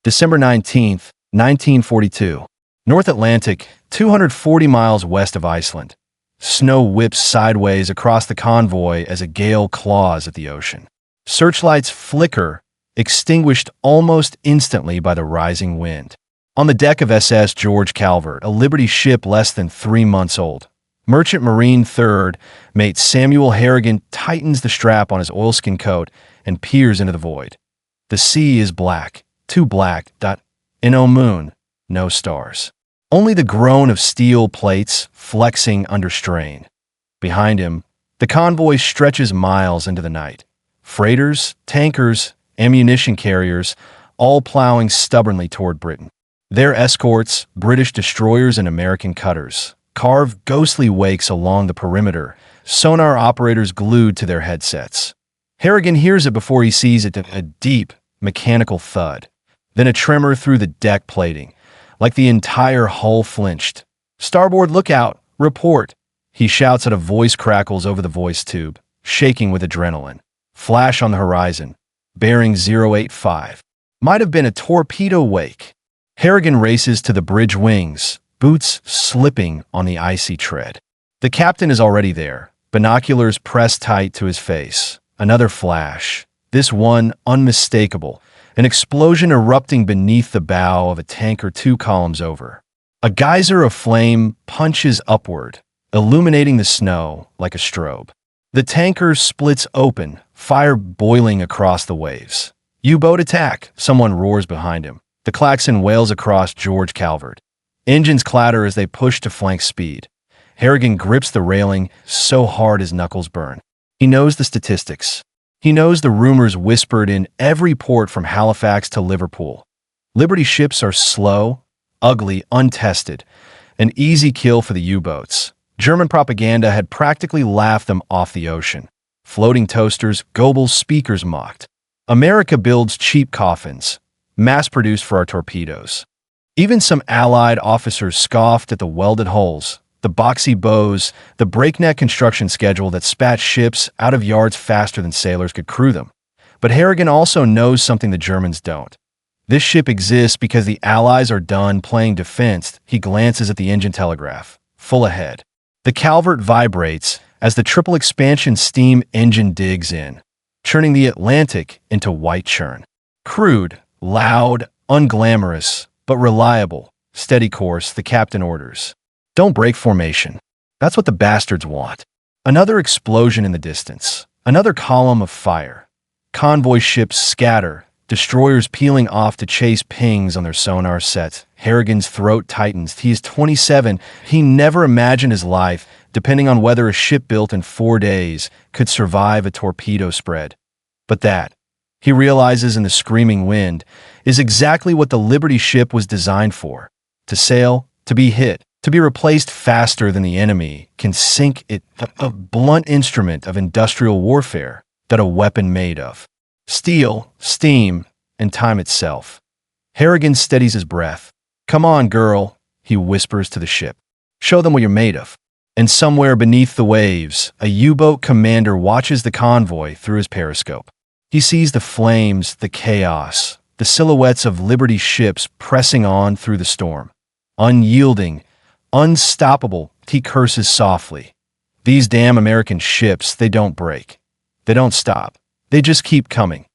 December 19th, 1942. North Atlantic, 240 miles west of Iceland. Snow whips sideways across the convoy as a gale claws at the ocean. Searchlights flicker, extinguished almost instantly by the rising wind. On the deck of SS George Calvert, a Liberty ship less than 3 months old, Merchant Marine 3rd mate Samuel Harrigan tightens the strap on his oilskin coat and peers into the void. The sea is black, too black. No moon, no stars. Only the groan of steel plates flexing under strain. Behind him, the convoy stretches miles into the night. Freighters, tankers, ammunition carriers, all plowing stubbornly toward Britain. Their escorts, British destroyers and American cutters, carve ghostly wakes along the perimeter, sonar operators glued to their headsets. Harrigan hears it before he sees it, a deep, mechanical thud, then a tremor through the deck plating, like the entire hull flinched. "Starboard lookout! Report!" He shouts at a voice crackles over the voice tube, shaking with adrenaline. Flash on the horizon. Bearing 085. Might have been a torpedo wake. Harrigan races to the bridge wings, boots slipping on the icy tread. The captain is already there, binoculars pressed tight to his face. Another flash, this one unmistakable, an explosion erupting beneath the bow of a tanker 2 columns over. A geyser of flame punches upward, illuminating the snow like a strobe. The tanker splits open, fire boiling across the waves. "U-boat attack!" someone roars behind him. The klaxon wails across George Calvert. Engines clatter as they push to flank speed. Harrigan grips the railing so hard his knuckles burn. He knows the statistics. He knows the rumors whispered in every port from Halifax to Liverpool. Liberty ships are slow, ugly, untested, an easy kill for the U-boats. German propaganda had practically laughed them off the ocean. Floating toasters, Goebbels speakers mocked. America builds cheap coffins, mass-produced for our torpedoes. Even some Allied officers scoffed at the welded hulls, the boxy bows, the breakneck construction schedule that spat ships out of yards faster than sailors could crew them. But Harrigan also knows something the Germans don't. This ship exists because the Allies are done playing defense. He glances at the engine telegraph, full ahead. The Calvert vibrates as the triple expansion steam engine digs in, churning the Atlantic into white churn. Crude, loud, unglamorous, but reliable. Steady course, the captain orders. Don't break formation. That's what the bastards want. Another explosion in the distance. Another column of fire. Convoy ships scatter, destroyers peeling off to chase pings on their sonar sets. Harrigan's throat tightens. He is 27. He never imagined his life depending on whether a ship built in 4 days could survive a torpedo spread. But that, he realizes in the screaming wind, is exactly what the Liberty ship was designed for. To sail, to be hit, to be replaced faster than the enemy can sink it, a blunt instrument of industrial warfare that a weapon made of. Steel, steam, and time itself. Harrigan steadies his breath. "Come on, girl," he whispers to the ship. "Show them what you're made of." And somewhere beneath the waves, a U-boat commander watches the convoy through his periscope. He sees the flames, the chaos, the silhouettes of Liberty ships pressing on through the storm. Unyielding, unstoppable, he curses softly. These damn American ships, they don't break. They don't stop. They just keep coming.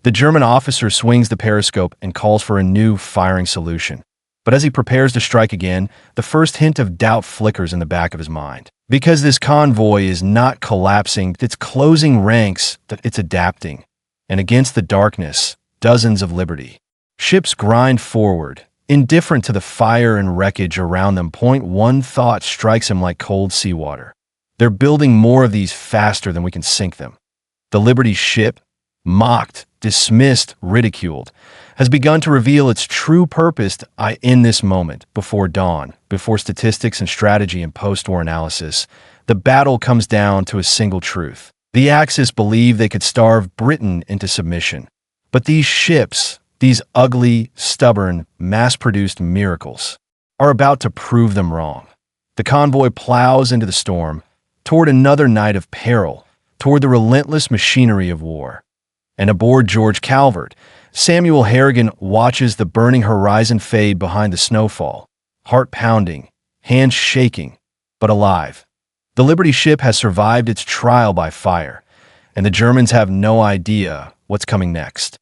The German officer swings the periscope and calls for a new firing solution. But as he prepares to strike again, the first hint of doubt flickers in the back of his mind. Because this convoy is not collapsing, it's closing ranks, it's adapting. And against the darkness, dozens of Liberty ships grind forward, indifferent to the fire and wreckage around them. One thought strikes him like cold seawater. They're building more of these faster than we can sink them. The Liberty ship, mocked, dismissed, ridiculed, has begun to reveal its true purpose in this moment. Before dawn, before statistics and strategy and post-war analysis, the battle comes down to a single truth. The Axis believed they could starve Britain into submission. But these ships, these ugly, stubborn, mass-produced miracles, are about to prove them wrong. The convoy plows into the storm, toward another night of peril, toward the relentless machinery of war. And aboard George Calvert, Samuel Harrigan watches the burning horizon fade behind the snowfall, heart pounding, hands shaking, but alive. The Liberty ship has survived its trial by fire, and the Germans have no idea what's coming next.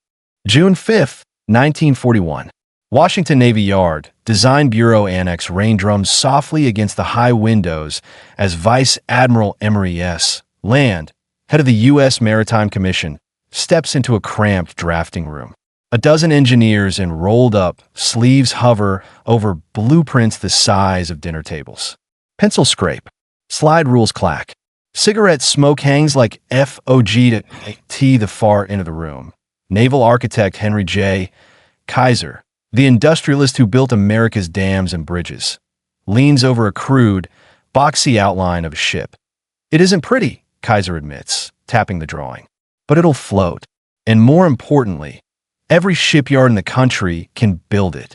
June 5, 1941. Washington Navy Yard, Design Bureau Annex rain drums softly against the high windows as Vice Admiral Emory S. Land, head of the U.S. Maritime Commission, steps into a cramped drafting room. A dozen engineers in rolled-up sleeves hover over blueprints the size of dinner tables. Pencil scrape. Slide rules clack. Cigarette smoke hangs like FOG to T the far end of the room. Naval architect Henry J. Kaiser, the industrialist who built America's dams and bridges, leans over a crude, boxy outline of a ship. It isn't pretty, Kaiser admits, tapping the drawing, but it'll float. And more importantly, every shipyard in the country can build it.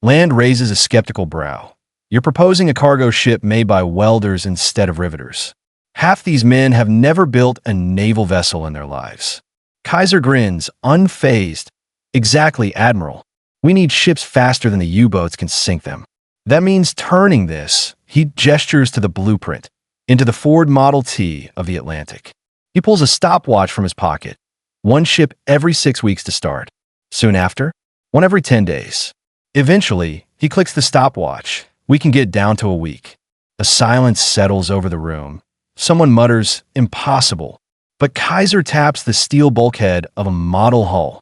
Land raises a skeptical brow. You're proposing a cargo ship made by welders instead of riveters. Half these men have never built a naval vessel in their lives. Kaiser grins, unfazed. Exactly, Admiral. We need ships faster than the U-boats can sink them. That means turning this, he gestures to the blueprint, into the Ford Model T of the Atlantic. He pulls a stopwatch from his pocket. One ship every 6 weeks to start. Soon after, one every 10 days. Eventually, he clicks the stopwatch. We can get down to a week. A silence settles over the room. Someone mutters, impossible. But Kaiser taps the steel bulkhead of a model hull.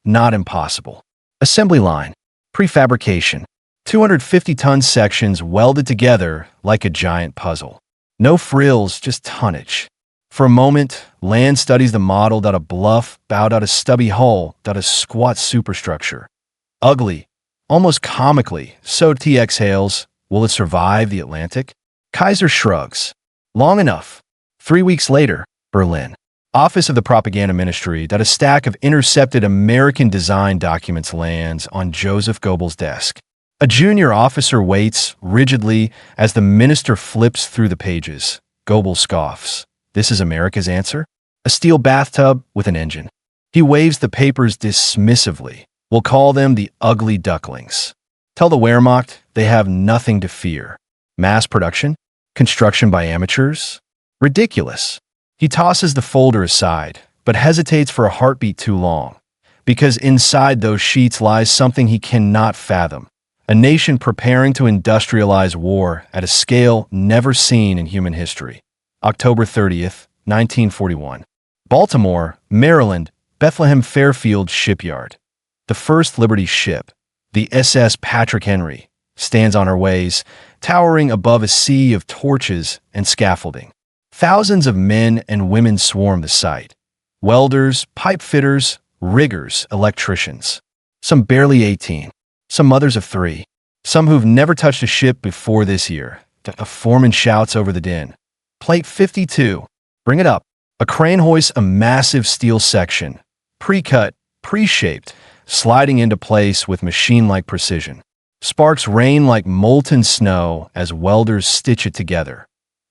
Not impossible. Assembly line. Prefabrication. 250-ton sections welded together like a giant puzzle. No frills, just tonnage. For a moment, Land studies the model. A bluff, bowed out a stubby hull, a squat superstructure. Ugly, almost comically, so T exhales. Will it survive the Atlantic? Kaiser shrugs. Long enough. 3 weeks later, Berlin. Office of the Propaganda Ministry. A stack of intercepted American design documents lands on Joseph Goebbels' desk. A junior officer waits rigidly as the minister flips through the pages. Goebbels scoffs. This is America's answer? A steel bathtub with an engine. He waves the papers dismissively. We'll call them the ugly ducklings. Tell the Wehrmacht they have nothing to fear. Mass production? Construction by amateurs? Ridiculous. He tosses the folder aside, but hesitates for a heartbeat too long, because inside those sheets lies something he cannot fathom. A nation preparing to industrialize war at a scale never seen in human history. October 30th, 1941. Baltimore, Maryland, Bethlehem Fairfield Shipyard. The first Liberty ship, the SS Patrick Henry, stands on her ways, towering above a sea of torches and scaffolding. Thousands of men and women swarm the site. Welders, pipe fitters, riggers, electricians. Some barely 18. Some mothers of 3. Some who've never touched a ship before this year. A foreman shouts over the din. Plate 52. Bring it up. A crane hoists a massive steel section. Pre-cut, pre-shaped, sliding into place with machine-like precision. Sparks rain like molten snow as welders stitch it together.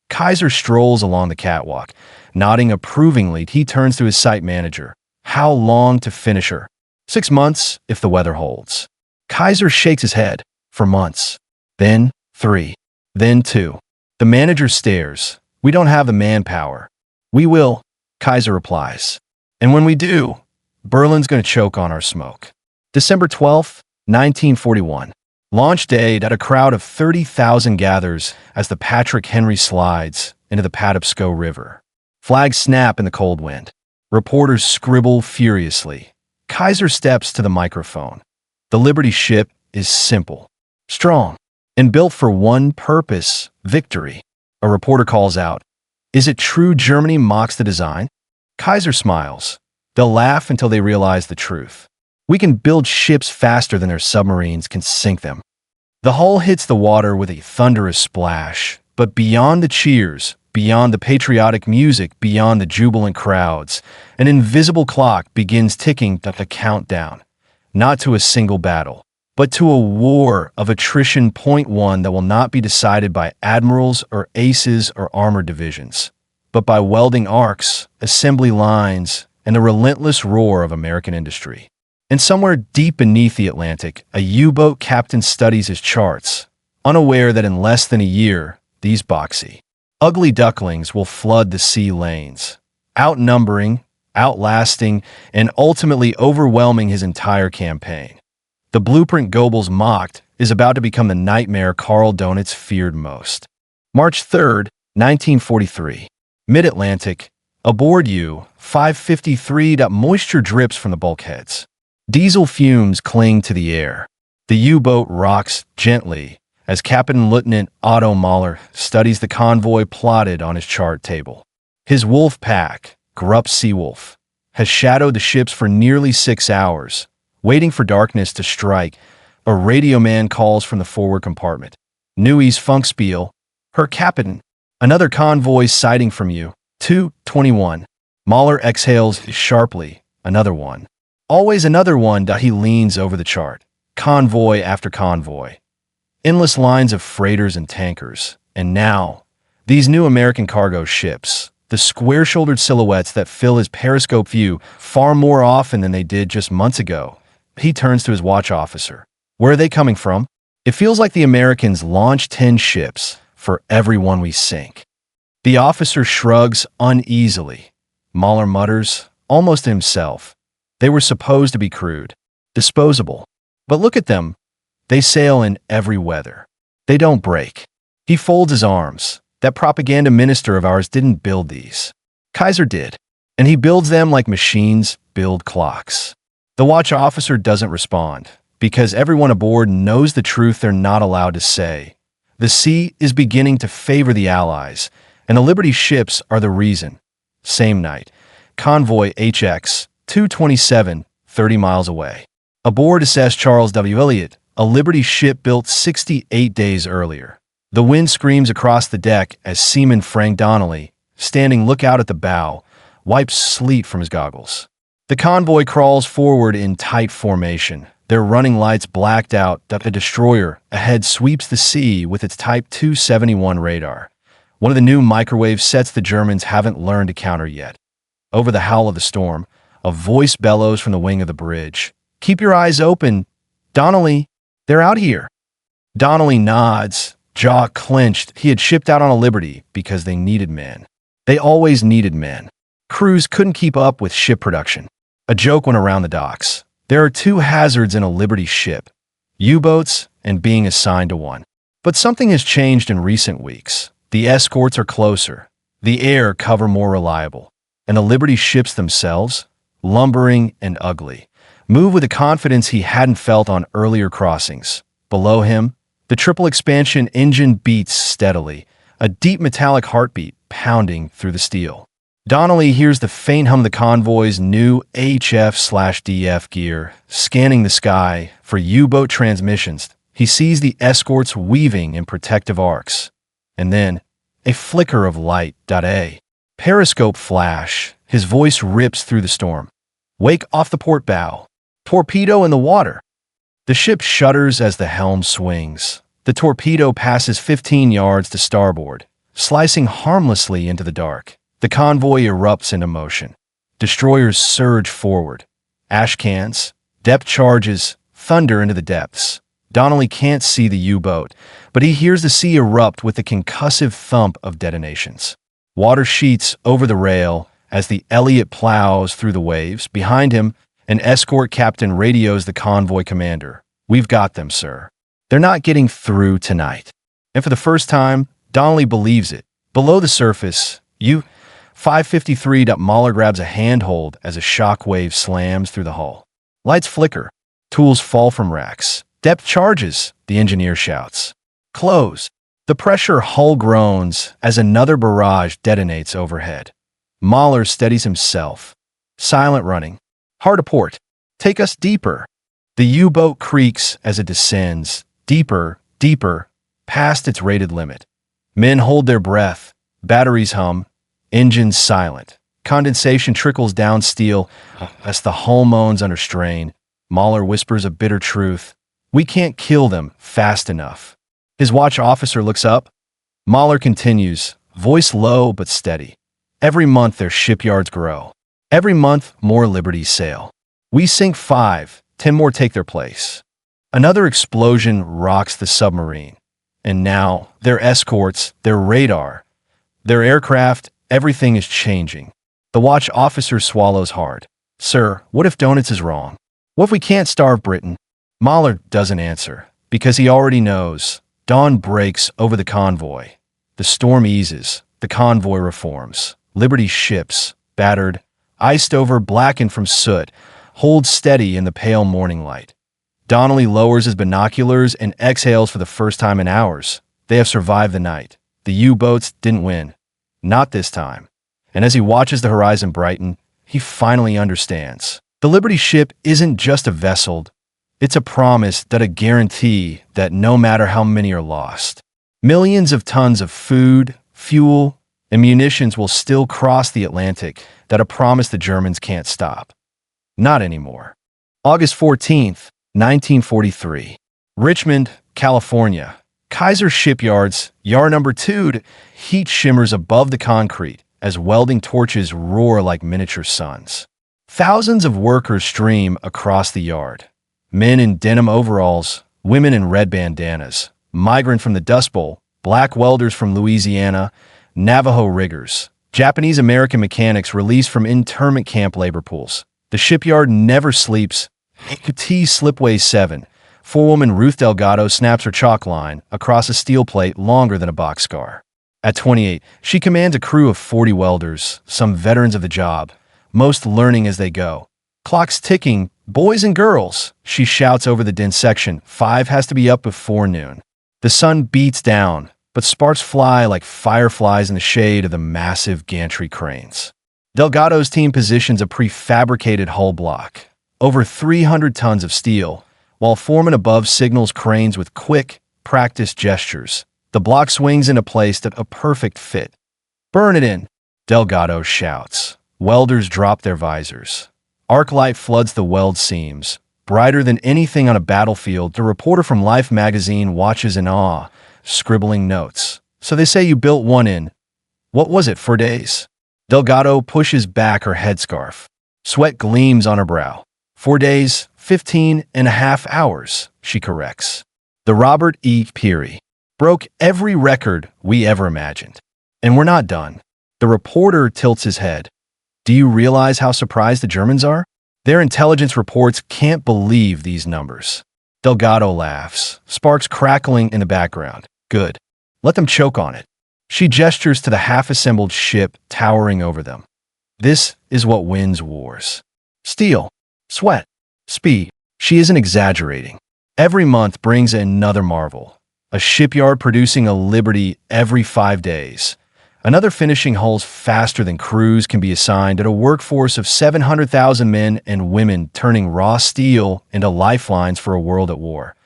Kaiser strolls along the catwalk. Nodding approvingly, he turns to his site manager. How long to finish her? 6 months, if the weather holds. Kaiser shakes his head. For months. Then 3. Then 2. The manager stares. We don't have the manpower. We will, Kaiser replies. And when we do, Berlin's going to choke on our smoke. December 12th, 1941. Launch day. A crowd of 30,000 gathers as the Patrick Henry slides into the Patapsco River. Flags snap in the cold wind. Reporters scribble furiously. Kaiser steps to the microphone. The Liberty ship is simple, strong, and built for one purpose, victory. A reporter calls out, "Is it true Germany mocks the design?" Kaiser smiles. They'll laugh until they realize the truth. We can build ships faster than their submarines can sink them. The hull hits the water with a thunderous splash, but beyond the cheers, beyond the patriotic music, beyond the jubilant crowds, an invisible clock begins ticking the countdown, not to a single battle, but to a war of attrition. Point 1 that will not be decided by admirals or aces or armored divisions, but by welding arcs, assembly lines, and the relentless roar of American industry. And somewhere deep beneath the Atlantic, a U-boat captain studies his charts, unaware that in less than a year, these boxy, ugly ducklings will flood the sea lanes, outnumbering, outlasting, and ultimately overwhelming his entire campaign. The blueprint Goebbels mocked is about to become the nightmare Karl Donitz feared most. March 3rd, 1943. Mid-Atlantic, aboard U-553. Moisture drips from the bulkheads. Diesel fumes cling to the air. The U-boat rocks gently as Captain Lieutenant Otto Mahler studies the convoy plotted on his chart table. His wolf pack, Grupp Seawolf, has shadowed the ships for nearly 6 hours, waiting for darkness to strike. A radio man calls from the forward compartment. Neues Funkspiel, Herr Captain, another convoy sighting from you. 2:21. Mahler exhales sharply. Another one. Always another one. He leans over the chart. Convoy after convoy. Endless lines of freighters and tankers. And now, these new American cargo ships, the square-shouldered silhouettes that fill his periscope view far more often than they did just months ago. He turns to his watch officer. Where are they coming from? It feels like the Americans launch 10 ships for every one we sink. The officer shrugs uneasily. Mahler mutters, almost to himself. They were supposed to be crude, disposable. But look at them. They sail in every weather. They don't break. He folds his arms. That propaganda minister of ours didn't build these. Kaiser did. And he builds them like machines build clocks. The watch officer doesn't respond, because everyone aboard knows the truth they're not allowed to say. The sea is beginning to favor the Allies, and the Liberty ships are the reason. Same night, convoy HX 227, 30 miles away. Aboard SS Charles W. Elliott, a Liberty ship built 68 days earlier. The wind screams across the deck as seaman Frank Donnelly, standing lookout at the bow, wipes sleet from his goggles. The convoy crawls forward in tight formation, their running lights blacked out. A destroyer ahead sweeps the sea with its Type 271 radar. One of the new microwave sets the Germans haven't learned to counter yet. Over the howl of the storm, a voice bellows from the wing of the bridge. Keep your eyes open. Donnelly, they're out here. Donnelly nods, jaw clenched. He had shipped out on a Liberty because they needed men. They always needed men. Crews couldn't keep up with ship production. A joke went around the docks. There are 2 hazards in a Liberty ship, U-boats and being assigned to one. But something has changed in recent weeks. The escorts are closer, the air cover more reliable, and the Liberty ships themselves, lumbering and ugly, move with a confidence he hadn't felt on earlier crossings. Below him, the triple expansion engine beats steadily, a deep metallic heartbeat pounding through the steel. Donnelly hears the faint hum of the convoy's new HF/DF gear, scanning the sky for U-boat transmissions. He sees the escorts weaving in protective arcs. And then, a flicker of light. A periscope flash. His voice rips through the storm. Wake off the port bow. Torpedo in the water. The ship shudders as the helm swings. The torpedo passes 15 yards to starboard, slicing harmlessly into the dark. The convoy erupts into motion. Destroyers surge forward. Ash cans, depth charges, thunder into the depths. Donnelly can't see the U-boat, but he hears the sea erupt with the concussive thump of detonations. Water sheets over the rail as the Elliott plows through the waves. Behind him, an escort captain radios the convoy commander. We've got them, sir. They're not getting through tonight. And for the first time, Donnelly believes it. Below the surface, U-553. Mahler grabs a handhold as a shockwave slams through the hull. Lights flicker. Tools fall from racks. Depth charges, the engineer shouts. Close. The pressure hull groans as another barrage detonates overhead. Mahler steadies himself. Silent running. Hard to port. Take us deeper. The U-boat creaks as it descends, deeper, deeper, past its rated limit. Men hold their breath. Batteries hum. Engines silent. Condensation trickles down steel as the hull moans under strain. Mahler whispers a bitter truth. We can't kill them fast enough. His watch officer looks up. Mahler continues, voice low but steady. Every month their shipyards grow. Every month more Liberties sail. We sink 5, 10 more take their place. Another explosion rocks the submarine. And now, their escorts, their radar, their aircraft, everything is changing. The watch officer swallows hard. Sir, what if Donuts is wrong? What if we can't starve Britain? Mahler doesn't answer, because he already knows. Dawn breaks over the convoy. The storm eases. The convoy reforms. Liberty's ships, battered, iced over, blackened from soot, hold steady in the pale morning light. Donnelly lowers his binoculars and exhales for the first time in hours. They have survived the night. The U-boats didn't win. Not this time. And as he watches the horizon brighten, he finally understands. The Liberty ship isn't just a vessel. It's a promise, that a guarantee that no matter how many are lost, millions of tons of food, fuel, and munitions will still cross the Atlantic, that a promise the Germans can't stop. Not anymore. August 14th, 1943. Richmond, California. Kaiser Shipyard's Yard Number 2 heat shimmers above the concrete as welding torches roar like miniature suns. Thousands of workers stream across the yard. Men in denim overalls, women in red bandanas, migrant from the Dust Bowl, black welders from Louisiana, Navajo riggers, Japanese-American mechanics released from internment camp labor pools. The shipyard never sleeps. T Slipway 7. Forewoman Ruth Delgado snaps her chalk line across a steel plate longer than a boxcar. At 28, she commands a crew of 40 welders, some veterans of the job, most learning as they go. Clock's ticking. Boys and girls, she shouts over the dense section. 5 has to be up before noon. The sun beats down, but sparks fly like fireflies in the shade of the massive gantry cranes. Delgado's team positions a prefabricated hull block, over 300 tons of steel, while foreman above signals cranes with quick, practiced gestures. The block swings into place at a perfect fit. Burn it in, Delgado shouts. Welders drop their visors. Arc light floods the weld seams. Brighter than anything on a battlefield, the reporter from Life magazine watches in awe, scribbling notes. So they say you built one in, what was it, 4 days? Delgado pushes back her headscarf. Sweat gleams on her brow. 4 days, 15.5 hours, she corrects. The Robert E. Peary broke every record we ever imagined. And we're not done. The reporter tilts his head. Do you realize how surprised the Germans are? Their intelligence reports can't believe these numbers. Delgado laughs, sparks crackling in the background. Good. Let them choke on it. She gestures to the half-assembled ship towering over them. This is what wins wars. Steel, sweat, speed. She isn't exaggerating. Every month brings another marvel. A shipyard producing a Liberty every 5 days. Another finishing hulls faster than crews can be assigned, at a workforce of 700,000 men and women turning raw steel into lifelines for a world at war.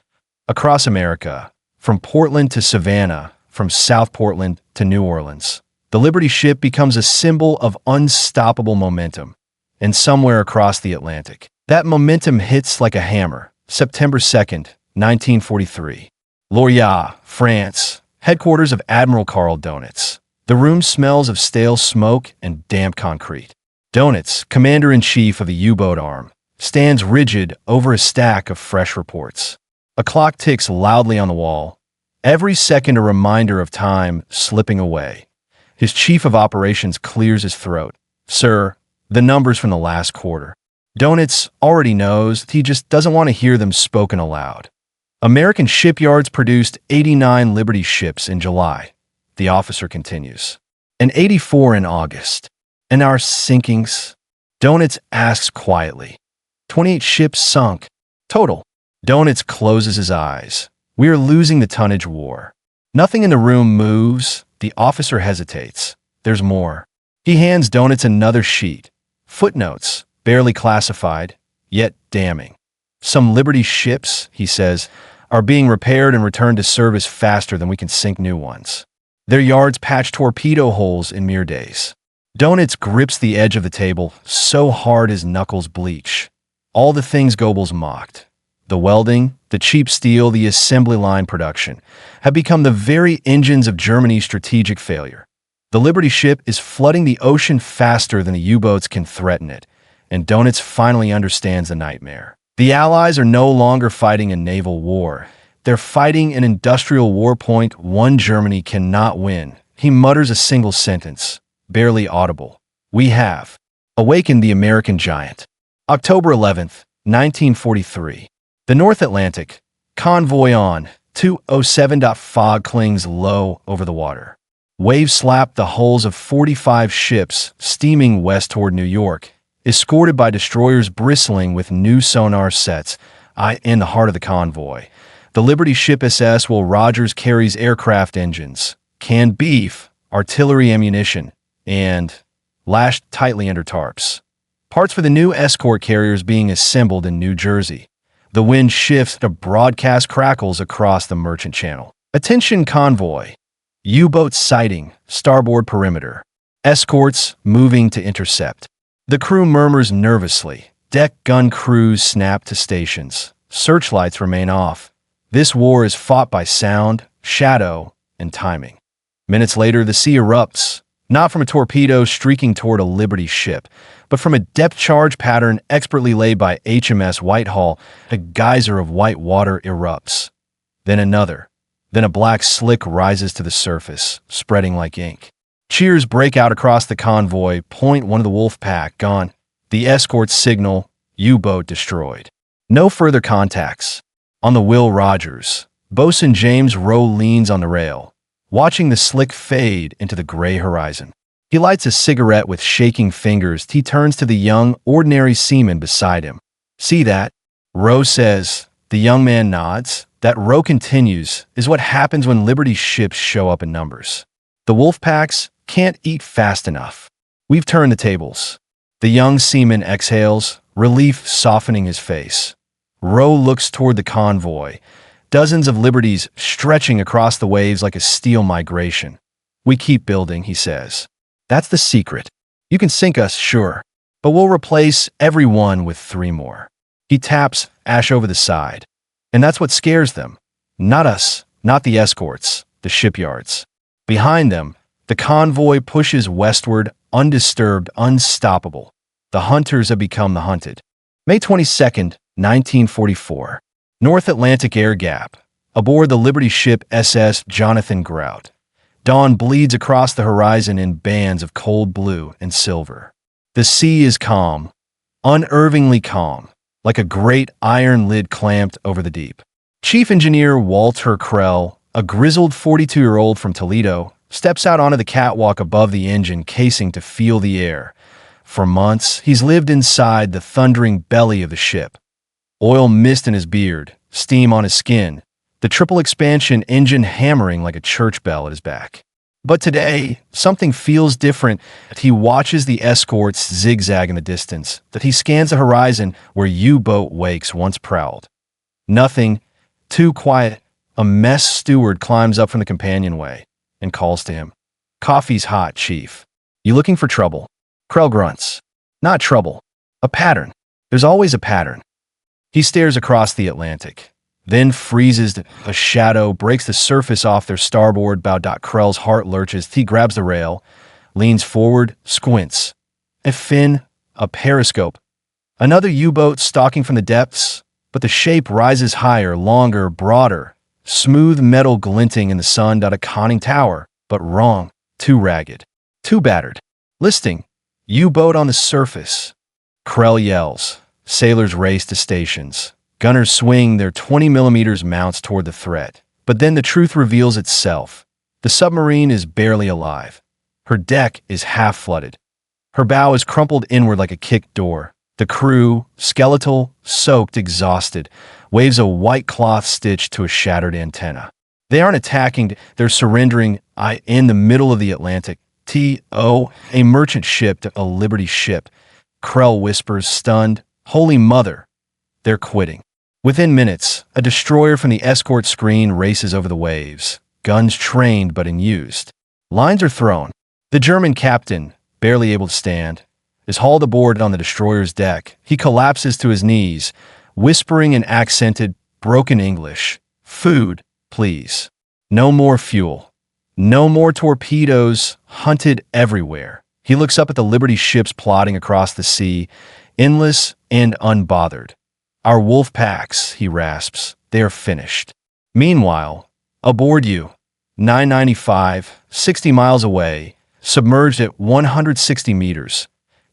Across America, from Portland to Savannah, from South Portland to New Orleans, the Liberty ship becomes a symbol of unstoppable momentum. And somewhere across the Atlantic, that momentum hits like a hammer. September 2nd, 1943. Lorient, France, headquarters of Admiral Karl Donitz. The room smells of stale smoke and damp concrete. Donitz, commander-in-chief of the U-boat arm, stands rigid over a stack of fresh reports. A clock ticks loudly on the wall, every second a reminder of time slipping away. His chief of operations clears his throat. Sir, the numbers from the last quarter. Donitz already knows, he just doesn't want to hear them spoken aloud. American shipyards produced 89 Liberty ships in July. The officer continues. And 84 in August. And our sinkings? Donitz asks quietly. 28 ships sunk. Total. Donitz closes his eyes. We are losing the tonnage war. Nothing in the room moves. The officer hesitates. There's more. He hands Donitz another sheet. Footnotes, barely classified, yet damning. Some Liberty ships, he says, are being repaired and returned to service faster than we can sink new ones. Their yards patch torpedo holes in mere days. Donitz grips the edge of the table so hard his knuckles bleach. All the things Goebbels mocked, the welding, the cheap steel, the assembly line production, have become the very engines of Germany's strategic failure. The Liberty ship is flooding the ocean faster than the U-boats can threaten it, and Donitz finally understands the nightmare. The Allies are no longer fighting a naval war. They're fighting an industrial war. Point one, Germany cannot win. He mutters a single sentence, barely audible. We have awakened the American giant. October 11th, 1943. The North Atlantic. Convoy on. 207. Fog clings low over the water. Waves slap the hulls of 45 ships steaming west toward New York, escorted by destroyers bristling with new sonar sets. In the heart of the convoy, the Liberty ship SS Will Rogers carries aircraft engines, canned beef, artillery ammunition, and, lashed tightly under tarps, parts for the new escort carriers being assembled in New Jersey. The wind shifts to broadcast crackles across the merchant channel. Attention convoy. U-boat sighting, starboard perimeter. Escorts moving to intercept. The crew murmurs nervously. Deck gun crews snap to stations. Searchlights remain off. This war is fought by sound, shadow, and timing. Minutes later, the sea erupts, not from a torpedo streaking toward a Liberty ship, but from a depth charge pattern expertly laid by HMS Whitehall. A geyser of white water erupts. Then another. Then a black slick rises to the surface, spreading like ink. Cheers break out across the convoy. Point one of the wolf pack gone. The escorts signal, U-boat destroyed. No further contacts. On the Will Rogers, Bosun James Rowe leans on the rail, watching the slick fade into the gray horizon. He lights a cigarette with shaking fingers. He turns to the young, ordinary seaman beside him. See that? Rowe says. The young man nods. That row continues is what happens when Liberty ships show up in numbers. The wolf packs can't eat fast enough. We've turned the tables. The young seaman exhales, relief softening his face. Rowe looks toward the convoy, dozens of Liberties stretching across the waves like a steel migration. We keep building, he says. That's the secret. You can sink us, sure, but we'll replace every one with 3 more. He taps ash over the side. And that's what scares them. Not us, not the escorts, the shipyards. Behind them, the convoy pushes westward, undisturbed, unstoppable. The hunters have become the hunted. May 22nd, 1944. North Atlantic air gap. Aboard the Liberty ship SS Jonathan Grout. Dawn bleeds across the horizon in bands of cold blue and silver. The sea is calm, unervingly calm, like a great iron lid clamped over the deep. Chief Engineer Walter Krell, a grizzled 42-year-old from Toledo, steps out onto the catwalk above the engine casing to feel the air. For months, he's lived inside the thundering belly of the ship. Oil mist in his beard, steam on his skin, the triple expansion engine hammering like a church bell at his back. But today, something feels different. He watches the escorts zigzag in the distance, that he scans the horizon where U-boat wakes once prowled. Nothing, too quiet. A mess steward climbs up from the companionway and calls to him. Coffee's hot, Chief. You looking for trouble? Krell grunts. Not trouble. A pattern. There's always a pattern. He stares across the Atlantic. Then freezes. A shadow breaks the surface off their starboard bow. Krell's heart lurches. He grabs the rail, leans forward, squints. A fin, a periscope. Another U-boat stalking from the depths, but the shape rises higher, longer, broader. Smooth metal glinting in the sun. A conning tower, but wrong. Too ragged. Too battered. Listing. U-boat on the surface. Krell yells. Sailors race to stations. Gunners swing their 20mm mounts toward the threat. But then the truth reveals itself. The submarine is barely alive. Her deck is half flooded. Her bow is crumpled inward like a kicked door. The crew, skeletal, soaked, exhausted, waves a white cloth stitched to a shattered antenna. They aren't attacking, they're surrendering. In the middle of the Atlantic. A merchant ship to a Liberty ship. Krell whispers, stunned, Holy Mother, they're quitting. Within minutes, a destroyer from the escort screen races over the waves, guns trained but unused. Lines are thrown. The German captain, barely able to stand, is hauled aboard on the destroyer's deck. He collapses to his knees, whispering in accented, broken English, Food, please. No more fuel. No more torpedoes, hunted everywhere. He looks up at the Liberty ships plodding across the sea. endless and unbothered. Our wolf packs, he rasps, they are finished. Meanwhile, aboard U-995, 60 miles away, submerged at 160 meters,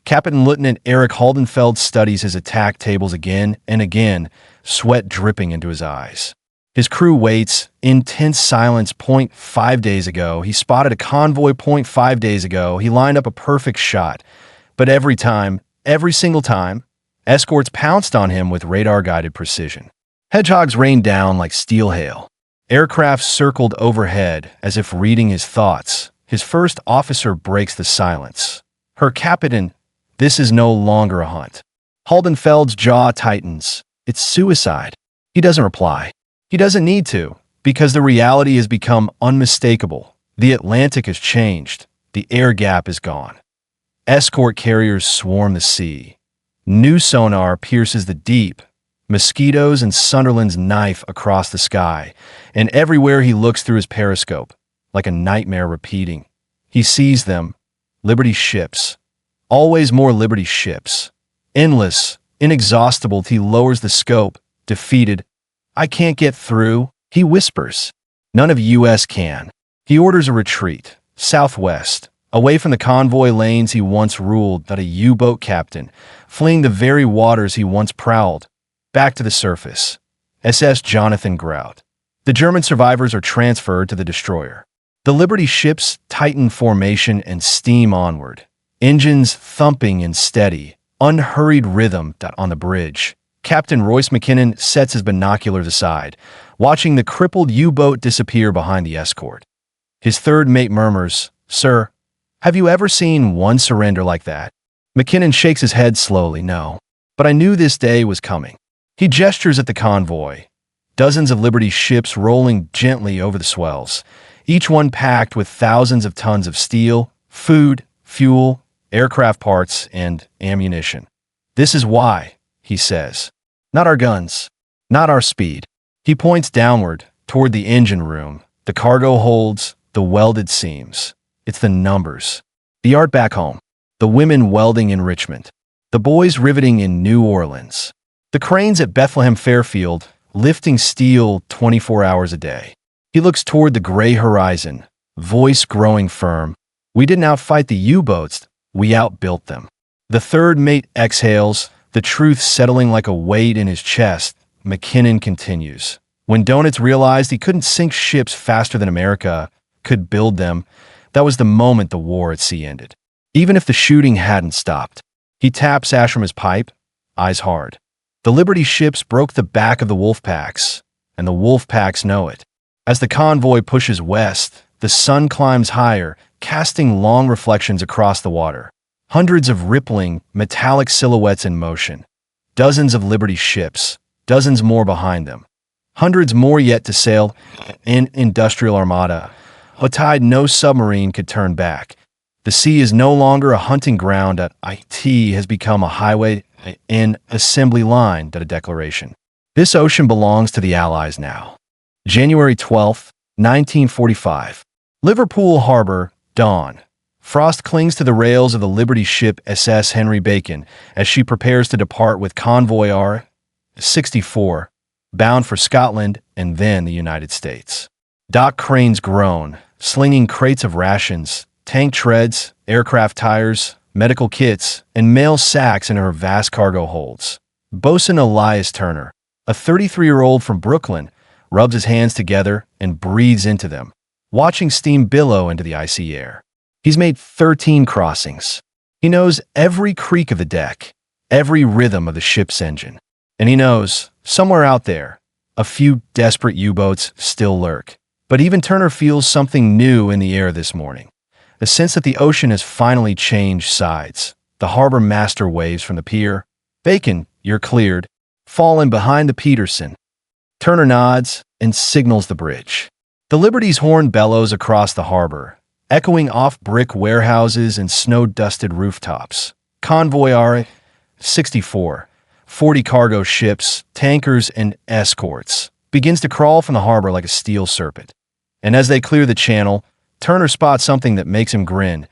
Captain Lieutenant Eric Haldenfeld studies his attack tables again and again, sweat dripping into his eyes. His crew waits in tense silence. 5 days ago, he spotted a convoy. 5 days ago, he lined up a perfect shot. But every single time, escorts pounced on him with radar-guided precision. Hedgehogs rained down like steel hail. Aircraft circled overhead as if reading his thoughts. His first officer breaks the silence. "Herr Captain, this is no longer a hunt." Haldenfeld's jaw tightens. "It's suicide." He doesn't reply. He doesn't need to, because the reality has become unmistakable. The Atlantic has changed. The air gap is gone. Escort carriers swarm the sea. New sonar pierces the deep. Mosquitoes and Sunderland's knife across the sky, and everywhere he looks through his periscope, like a nightmare repeating. He sees them, Liberty ships. Always more Liberty ships. Endless, inexhaustible. He lowers the scope, defeated. "I can't get through," he whispers. None of U.S. can. He orders a retreat, southwest, away from the convoy lanes he once ruled, not a U-boat captain, fleeing the very waters he once prowled. Back to the surface. SS Jonathan Grout. The German survivors are transferred to the destroyer. The Liberty ships tighten formation and steam onward. Engines thumping in steady, unhurried rhythm on the bridge. Captain Royce McKinnon sets his binoculars aside, watching the crippled U-boat disappear behind the escort. His third mate murmurs, "Sir, have you ever seen one surrender like that?" McKinnon shakes his head slowly. "No, but I knew this day was coming." He gestures at the convoy. Dozens of Liberty ships rolling gently over the swells, each one packed with thousands of tons of steel, food, fuel, aircraft parts, and ammunition. "This is why," he says. "Not our guns, not our speed." He points downward, toward the engine room, the cargo holds, the welded seams. It's the numbers. The art back home. The women welding in Richmond. The boys riveting in New Orleans. The cranes at Bethlehem Fairfield, lifting steel 24 hours a day. He looks toward the gray horizon, voice growing firm. "We didn't outfight the U-boats, we outbuilt them." The third mate exhales, the truth settling like a weight in his chest. McKinnon continues. "When Donitz realized he couldn't sink ships faster than America could build them, that was the moment the war at sea ended. Even if the shooting hadn't stopped." He taps Ashram's pipe, eyes hard. The Liberty ships broke the back of the wolf packs, and the wolf packs know it. As the convoy pushes west, the sun climbs higher, casting long reflections across the water. Hundreds of rippling, metallic silhouettes in motion. Dozens of Liberty ships, dozens more behind them. Hundreds more yet to sail, in industrial armada. A tide no submarine could turn back. The sea is no longer a hunting ground. It has become a highway, an assembly line, a declaration. This ocean belongs to the Allies now. January 12, 1945. Liverpool Harbor, dawn. Frost clings to the rails of the Liberty ship SS Henry Bacon as she prepares to depart with convoy R-64, bound for Scotland and then the United States. Dock cranes groan, slinging crates of rations, tank treads, aircraft tires, medical kits, and mail sacks in her vast cargo holds. Bosun Elias Turner, a 33-year-old from Brooklyn, rubs his hands together and breathes into them, watching steam billow into the icy air. He's made 13 crossings. He knows every creak of the deck, every rhythm of the ship's engine. And he knows, somewhere out there, a few desperate U-boats still lurk. But even Turner feels something new in the air this morning. The sense that the ocean has finally changed sides. The harbor master waves from the pier. "Bacon, you're cleared." Fall in behind the Peterson. Turner nods and signals the bridge. The Liberty's horn bellows across the harbor, echoing off brick warehouses and snow-dusted rooftops. Convoy R-64, 40 cargo ships, tankers, and escorts, begins to crawl from the harbor like a steel serpent. And as they clear the channel, Turner spots something that makes him grin.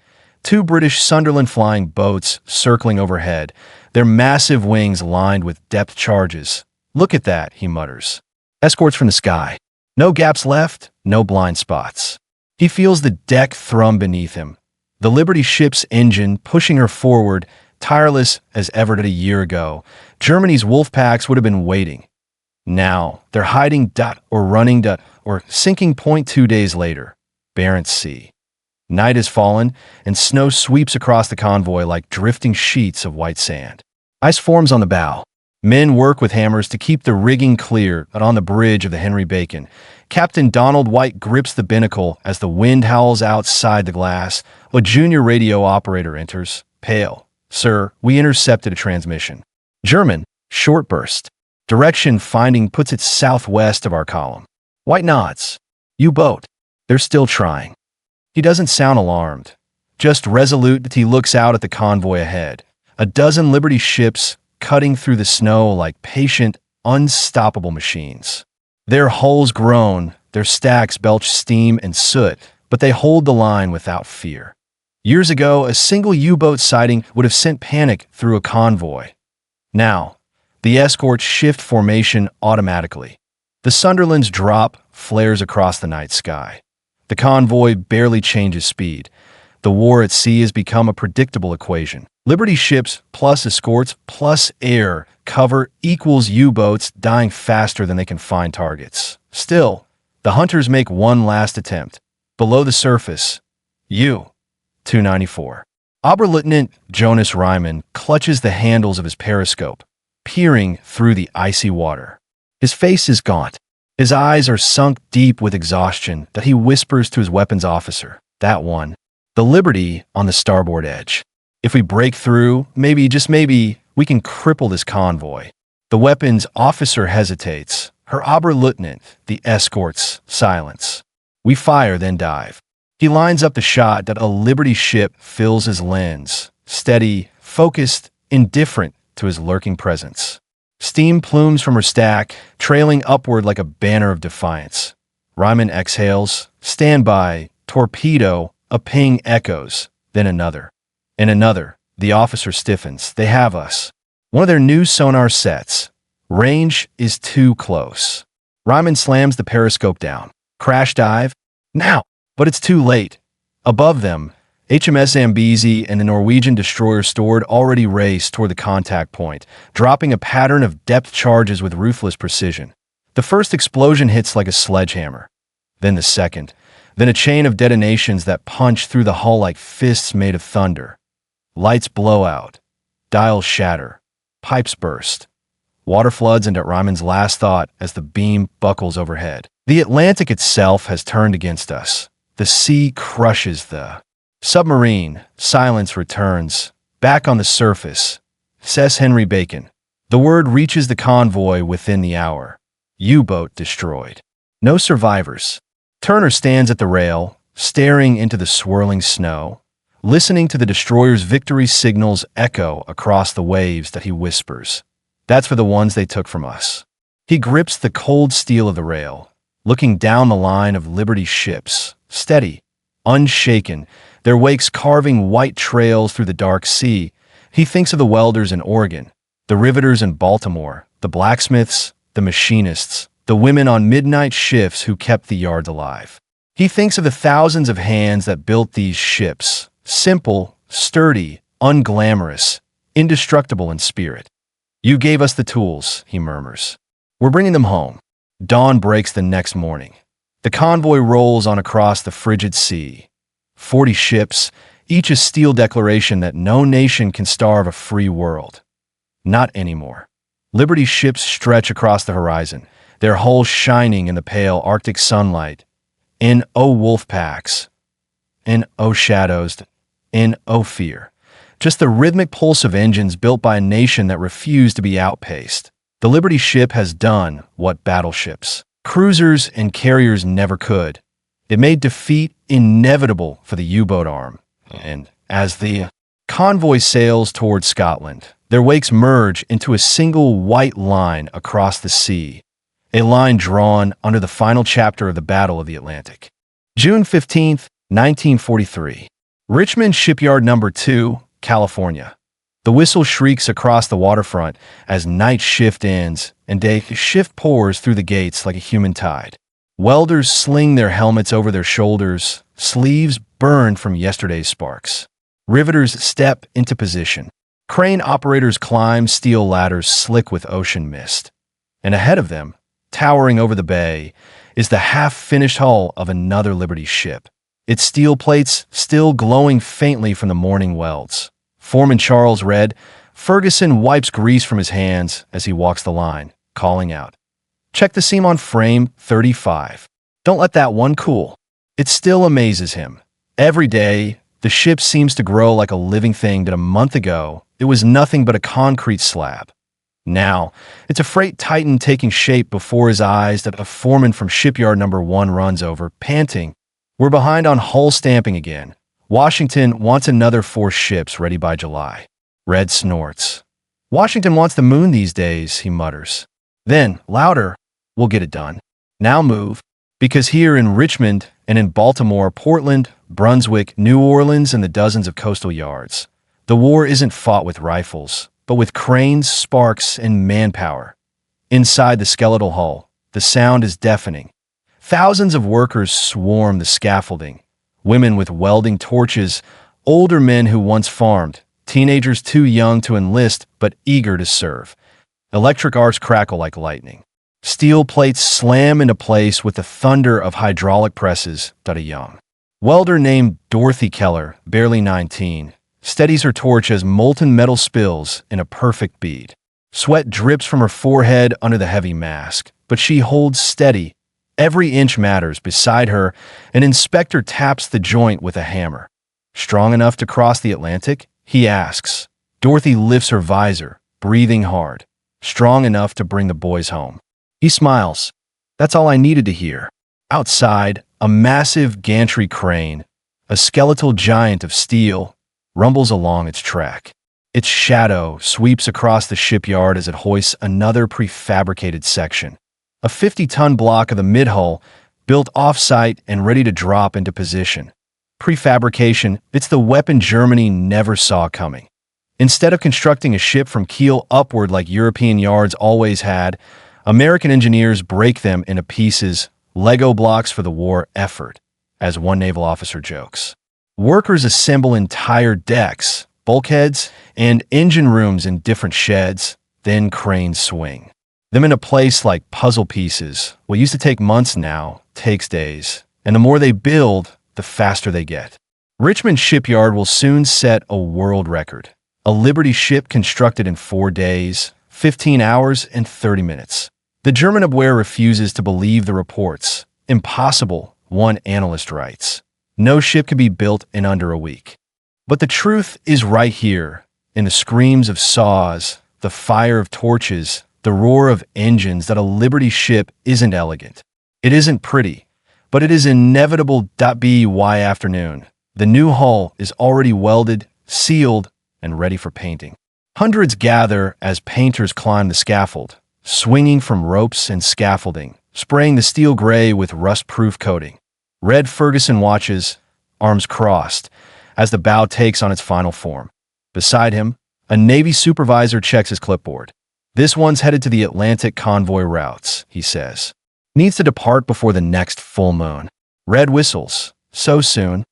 Two British Sunderland-flying boats circling overhead, their massive wings lined with depth charges. "Look at that," he mutters. Escorts from the sky. No gaps left, no blind spots. He feels the deck thrum beneath him. The Liberty ship's engine pushing her forward, tireless as ever did a year ago. Germany's wolf packs would have been waiting. Now, they're hiding or running or sinking 2 days later. Barents Sea. Night has fallen, and snow sweeps across the convoy like drifting sheets of white sand. Ice forms on the bow. Men work with hammers to keep the rigging clear on the bridge of the Henry Bacon. Captain Donald White grips the binnacle as the wind howls outside the glass. A junior radio operator enters. "Pale. Sir, we intercepted a transmission." German. Short burst. Direction finding puts it southwest of our column. White nods. "U-boat." They're still trying. He doesn't sound alarmed. Just resolute that he looks out at the convoy ahead. A dozen Liberty ships cutting through the snow like patient, unstoppable machines. Their hulls groan, their stacks belch steam and soot, but they hold the line without fear. Years ago, a single U-boat sighting would have sent panic through a convoy. Now, the escorts shift formation automatically. The Sunderland's drop flares across the night sky. The convoy barely changes speed. The war at sea has become a predictable equation. Liberty ships plus escorts plus air cover equals U-boats dying faster than they can find targets. Still, the hunters make one last attempt. Below the surface, U-294. Oberleutnant Jonas Ryman clutches the handles of his periscope, peering through the icy water. His face is gaunt. His eyes are sunk deep with exhaustion that he whispers to his weapons officer. "That one. The Liberty on the starboard edge. If we break through, maybe, just maybe, we can cripple this convoy." The weapons officer hesitates. Her Oberleutnant, the escorts, silence. We fire, then dive. He lines up the shot that a Liberty ship fills his lens. Steady, focused, indifferent to his lurking presence. Steam plumes from her stack, trailing upward like a banner of defiance. Ryman exhales. "Stand by. Torpedo." A ping echoes, then another. And another. The officer stiffens. They have us. One of their new sonar sets. Range is too close. Ryman slams the periscope down. Crash dive? Now! But it's too late. Above them, HMS Zambezi and the Norwegian destroyer Stord already race toward the contact point, dropping a pattern of depth charges with ruthless precision. The first explosion hits like a sledgehammer. Then the second. Then a chain of detonations that punch through the hull like fists made of thunder. Lights blow out. Dials shatter. Pipes burst. Water floods into Ryman's last thought as the beam buckles overhead. The Atlantic itself has turned against us. The sea crushes the submarine. Silence returns. Back on the surface. Says Henry Bacon. The word reaches the convoy within the hour. U-boat destroyed. No survivors. Turner stands at the rail, staring into the swirling snow, listening to the destroyer's victory signals echo across the waves that he whispers. "That's for the ones they took from us." He grips the cold steel of the rail, looking down the line of Liberty ships, steady, unshaken, their wakes carving white trails through the dark sea. He thinks of the welders in Oregon, the riveters in Baltimore, the blacksmiths, the machinists, the women on midnight shifts who kept the yards alive. He thinks of the thousands of hands that built these ships, simple, sturdy, unglamorous, indestructible in spirit. "You gave us the tools," he murmurs. "We're bringing them home." Dawn breaks the next morning. The convoy rolls on across the frigid sea. 40 ships, each a steel declaration that no nation can starve a free world. Not anymore. Liberty ships stretch across the horizon, their hulls shining in the pale Arctic sunlight. N.O. wolf packs. N.O. shadows. N.O. fear. Just the rhythmic pulse of engines built by a nation that refused to be outpaced. The Liberty ship has done what battleships, cruisers, and carriers never could. It made defeat inevitable for the U-boat arm. And as the convoy sails towards Scotland, their wakes merge into a single white line across the sea. A line drawn under the final chapter of the Battle of the Atlantic. June 15th, 1943. Richmond Shipyard Number 2, California. The whistle shrieks across the waterfront as night shift ends and day shift pours through the gates like a human tide. Welders sling their helmets over their shoulders, sleeves burned from yesterday's sparks. Riveters step into position. Crane operators climb steel ladders slick with ocean mist. And ahead of them, towering over the bay, is the half-finished hull of another Liberty ship. Its steel plates still glowing faintly from the morning welds. Foreman Charles read. Ferguson wipes grease from his hands as he walks the line, calling out, "Check the seam on frame 35. Don't let that one cool." It still amazes him. Every day, the ship seems to grow like a living thing that a month ago, it was nothing but a concrete slab. Now, it's a freight titan taking shape before his eyes that a foreman from Shipyard Number 1 runs over, panting. "We're behind on hull stamping again. Washington wants another 4 ships ready by July." Red snorts. "Washington wants the moon these days," he mutters. Then, louder, "We'll get it done. Now move." Because here in Richmond and in Baltimore, Portland, Brunswick, New Orleans, and the dozens of coastal yards, the war isn't fought with rifles, but with cranes, sparks, and manpower. Inside the skeletal hull, the sound is deafening. Thousands of workers swarm the scaffolding. Women with welding torches, older men who once farmed, teenagers too young to enlist but eager to serve. Electric arcs crackle like lightning. Steel plates slam into place with the thunder of hydraulic presses. A young welder named Dorothy Keller, barely 19, steadies her torch as molten metal spills in a perfect bead. Sweat drips from her forehead under the heavy mask, but she holds steady. Every inch matters. Beside her, an inspector taps the joint with a hammer. "Strong enough to cross the Atlantic?" he asks. Dorothy lifts her visor, breathing hard. "Strong enough to bring the boys home." He smiles. That's all I needed to hear. Outside, a massive gantry crane, a skeletal giant of steel, rumbles along its track. Its shadow sweeps across the shipyard as it hoists another prefabricated section. A 50-ton block of the mid-hull, built off-site and ready to drop into position. Prefabrication, it's the weapon Germany never saw coming. Instead of constructing a ship from keel upward like European yards always had, American engineers break them into pieces, Lego blocks for the war effort, as one naval officer jokes. Workers assemble entire decks, bulkheads, and engine rooms in different sheds, then cranes swing them into place like puzzle pieces. What used to take months now takes days, and the more they build, the faster they get. Richmond Shipyard will soon set a world record. A Liberty ship constructed in 4 days, 15 hours, and 30 minutes. The German WWII refuses to believe the reports. "Impossible," one analyst writes. "No ship could be built in under a week." But the truth is right here, in the screams of saws, the fire of torches, the roar of engines, that a Liberty ship isn't elegant. It isn't pretty, but it is inevitable. WWII afternoon. The new hull is already welded, sealed, and ready for painting. Hundreds gather as painters climb the scaffold, swinging from ropes and scaffolding, spraying the steel gray with rust-proof coating. Red Ferguson watches, arms crossed, as the bow takes on its final form. Beside him, a Navy supervisor checks his clipboard. "This one's headed to the Atlantic convoy routes," he says. "Needs to depart before the next full moon." Red whistles. "So soon?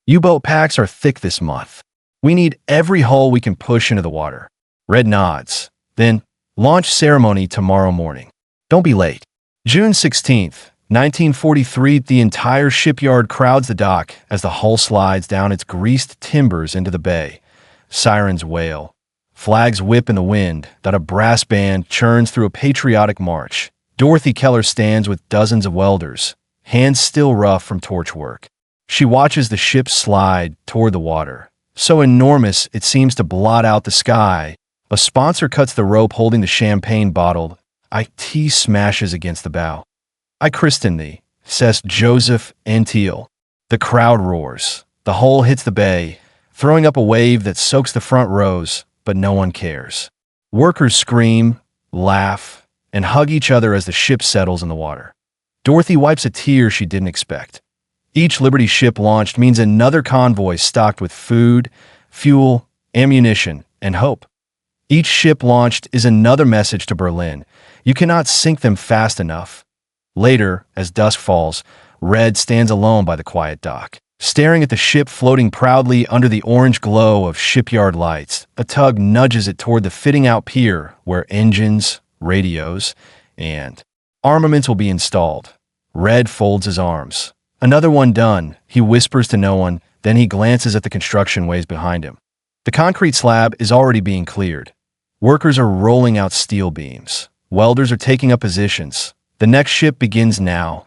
U-boat packs are thick this month. We need every hull we can push into the water." Red nods. "Then, launch ceremony tomorrow morning. Don't be late." June 16th, 1943, the entire shipyard crowds the dock as the hull slides down its greased timbers into the bay. Sirens wail. Flags whip in the wind. A brass band churns through a patriotic march. Dorothy Keller stands with dozens of welders, hands still rough from torch work. She watches the ship slide toward the water, so enormous it seems to blot out the sky. A sponsor cuts the rope holding the champagne bottle. IT smashes against the bow. "I christen thee," says Joseph Antiel. The crowd roars. The hull hits the bay, throwing up a wave that soaks the front rows, but no one cares. Workers scream, laugh, and hug each other as the ship settles in the water. Dorothy wipes a tear she didn't expect. Each Liberty ship launched means another convoy stocked with food, fuel, ammunition, and hope. Each ship launched is another message to Berlin. You cannot sink them fast enough. Later, as dusk falls, Red stands alone by the quiet dock, staring at the ship floating proudly under the orange glow of shipyard lights. A tug nudges it toward the fitting-out pier where engines, radios, and armaments will be installed. Red folds his arms. Another one done, he whispers to no one, then he glances at the construction ways behind him. The concrete slab is already being cleared. Workers are rolling out steel beams. Welders are taking up positions. The next ship begins now.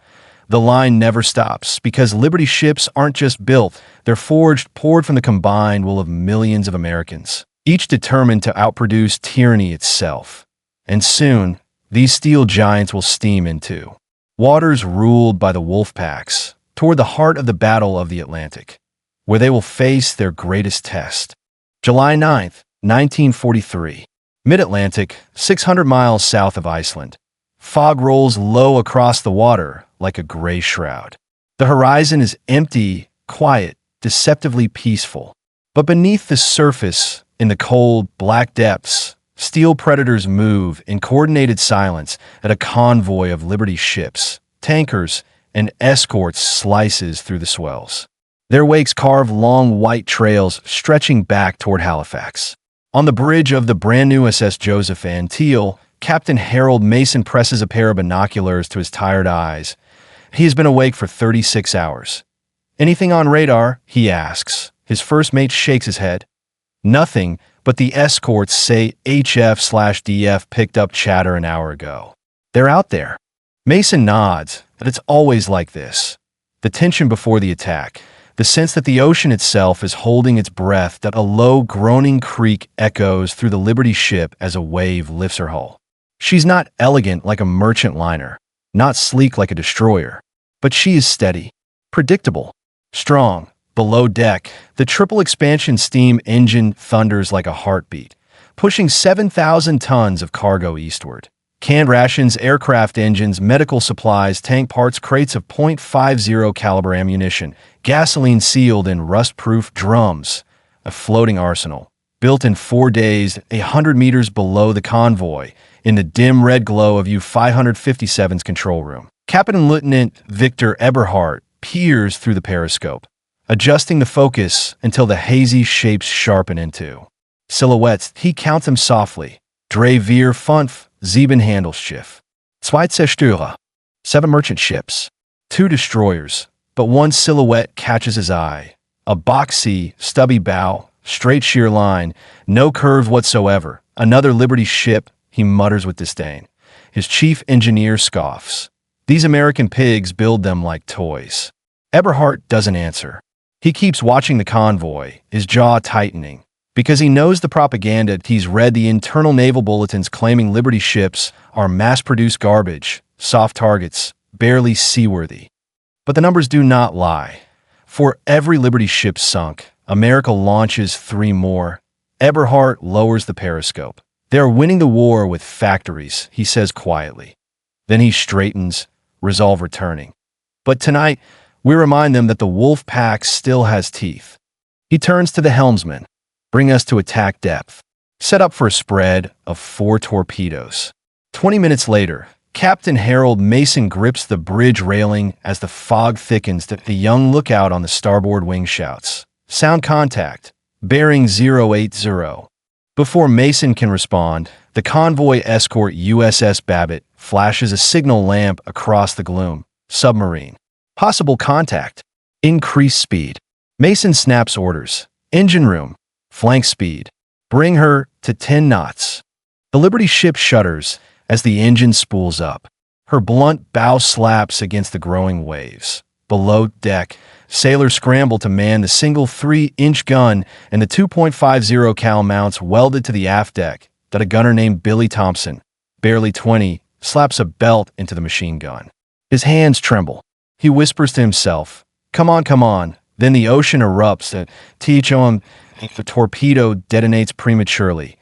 The line never stops because Liberty ships aren't just built, they're forged, poured from the combined will of millions of Americans, each determined to outproduce tyranny itself. And soon, these steel giants will steam into waters ruled by the wolf packs, toward the heart of the Battle of the Atlantic, where they will face their greatest test. July 9th, 1943. Mid-Atlantic, 600 miles south of Iceland. Fog rolls low across the water like a gray shroud. The horizon is empty, quiet, deceptively peaceful. But beneath the surface, in the cold, black depths, steel predators move in coordinated silence as a convoy of Liberty ships, tankers, and escorts slices through the swells. Their wakes carve long white trails stretching back toward Halifax. On the bridge of the brand-new SS Joseph Antille, Captain Harold Mason presses a pair of binoculars to his tired eyes. He has been awake for 36 hours. "Anything on radar?" he asks. His first mate shakes his head. "Nothing, but the escorts say HF/DF picked up chatter an hour ago. They're out there." Mason nods, but it's always like this. The tension before the attack, the sense that the ocean itself is holding its breath, that a low, groaning creak echoes through the Liberty ship as a wave lifts her hull. She's not elegant like a merchant liner, not sleek like a destroyer, but she is steady, predictable, strong. Below deck, the triple expansion steam engine thunders like a heartbeat, pushing 7,000 tons of cargo eastward. Canned rations, aircraft engines, medical supplies, tank parts, crates of .50 caliber ammunition, gasoline sealed in rust-proof drums, a floating arsenal, built in 4 days, 100 meters below the convoy, in the dim red glow of U-557's control room. Captain Lieutenant Victor Eberhardt peers through the periscope, adjusting the focus until the hazy shapes sharpen into silhouettes. He counts them softly. 7 Handelsschiff. 2 Zerstörer. 7 merchant ships. 2 destroyers. But one silhouette catches his eye. A boxy, stubby bow, straight sheer line, no curve whatsoever. Another Liberty ship, he mutters with disdain. His chief engineer scoffs. These American pigs build them like toys. Eberhardt doesn't answer. He keeps watching the convoy, his jaw tightening, because he knows the propaganda. He's read the internal naval bulletins claiming Liberty ships are mass-produced garbage, soft targets, barely seaworthy. But the numbers do not lie. For every Liberty ship sunk, America launches 3 more. Eberhardt lowers the periscope. They're winning the war with factories, he says quietly. Then he straightens, resolve returning. But tonight, we remind them that the wolf pack still has teeth. He turns to the helmsman. Bring us to attack depth. Set up for a spread of 4 torpedoes. 20 minutes later, Captain Harold Mason grips the bridge railing as the fog thickens. The young lookout on the starboard wing shouts, "Sound contact, bearing 080. Before Mason can respond, the convoy escort USS Babbitt flashes a signal lamp across the gloom. Submarine. Possible contact. Increase speed. Mason snaps orders. Engine room. Flank speed. Bring her to 10 knots. The Liberty ship shudders as the engine spools up. Her blunt bow slaps against the growing waves. Below deck, sailors scramble to man the single 3-inch gun and the 2.50 cal mounts welded to the aft deck that a gunner named Billy Thompson, barely 20, slaps a belt into the machine gun. His hands tremble. He whispers to himself, come on. Then the ocean erupts. The torpedo detonates prematurely,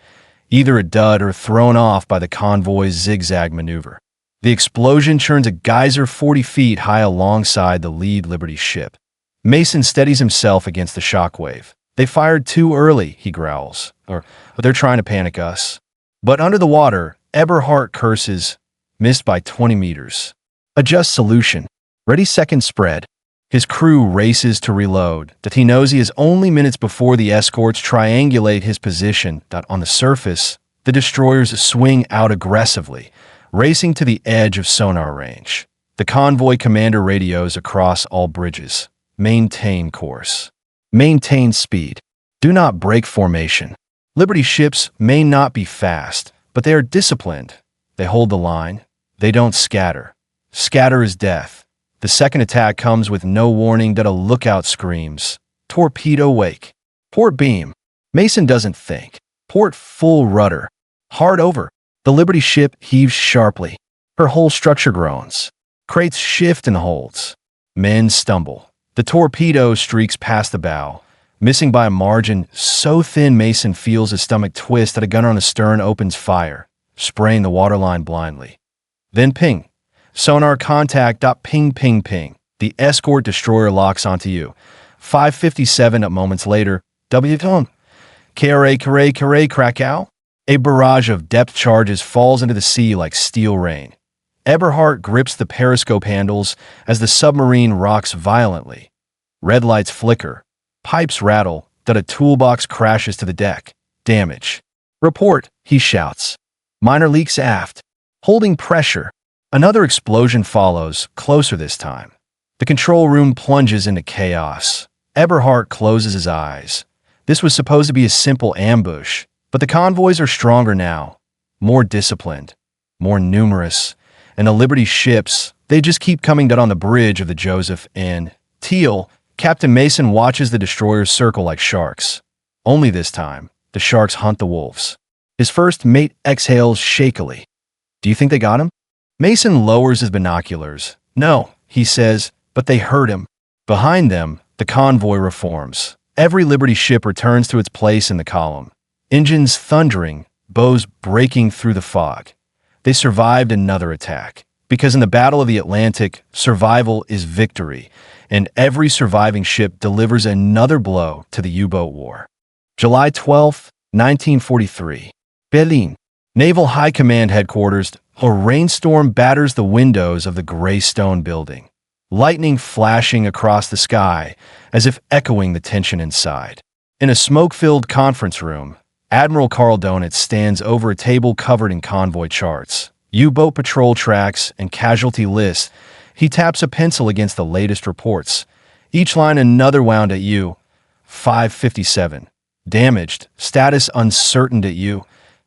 either a dud or thrown off by the convoy's zigzag maneuver. The explosion churns a geyser 40 feet high alongside the lead Liberty ship. Mason steadies himself against the shockwave. "They fired too early," he growls. But they're trying to panic us." But under the water, Eberhardt curses, "Missed by 20 meters. Adjust solution. Ready second spread." His crew races to reload, that he knows he is only minutes before the escorts triangulate his position. On the surface, the destroyers swing out aggressively, racing to the edge of sonar range. The convoy commander radios across all bridges. "Maintain course. Maintain speed. Do not break formation." Liberty ships may not be fast, but they are disciplined. They hold the line. They don't scatter. Scatter is death. The second attack comes with no warning that a lookout screams, "Torpedo wake. Port beam." Mason doesn't think. Port full rudder. Hard over. The Liberty ship heaves sharply. Her whole structure groans. Crates shift and holds. Men stumble. The torpedo streaks past the bow, missing by a margin so thin Mason feels his stomach twist that a gunner on the stern opens fire, spraying the waterline blindly. Then ping. Sonar contact. Ping, ping, ping. The escort destroyer locks onto you. 5:57 at moments later. WWII. Carre, Krakow. A barrage of depth charges falls into the sea like steel rain. Eberhardt grips the periscope handles as the submarine rocks violently. Red lights flicker. Pipes rattle. A toolbox crashes to the deck. Damage. "Report," he shouts. "Minor leaks aft. Holding pressure." Another explosion follows, closer this time. The control room plunges into chaos. Eberhardt closes his eyes. This was supposed to be a simple ambush, but the convoys are stronger now, more disciplined, more numerous, and the Liberty ships, they just keep coming down on the bridge of the Joseph N. Teal. Captain Mason watches the destroyers circle like sharks. Only this time, the sharks hunt the wolves. His first mate exhales shakily. "Do you think they got him?" Mason lowers his binoculars. "No," he says, but they heard him. Behind them, the convoy reforms. Every Liberty ship returns to its place in the column. Engines thundering, bows breaking through the fog. They survived another attack. Because in the Battle of the Atlantic, survival is victory, and every surviving ship delivers another blow to the U-boat war. July 12, 1943. Berlin. Naval High Command Headquarters. A rainstorm batters the windows of the gray stone building. Lightning flashing across the sky as if echoing the tension inside. In a smoke-filled conference room, Admiral Karl Donitz stands over a table covered in convoy charts, U-boat patrol tracks, and casualty lists. He taps a pencil against the latest reports. Each line another wound at U. 557. Damaged. Status uncertain at U.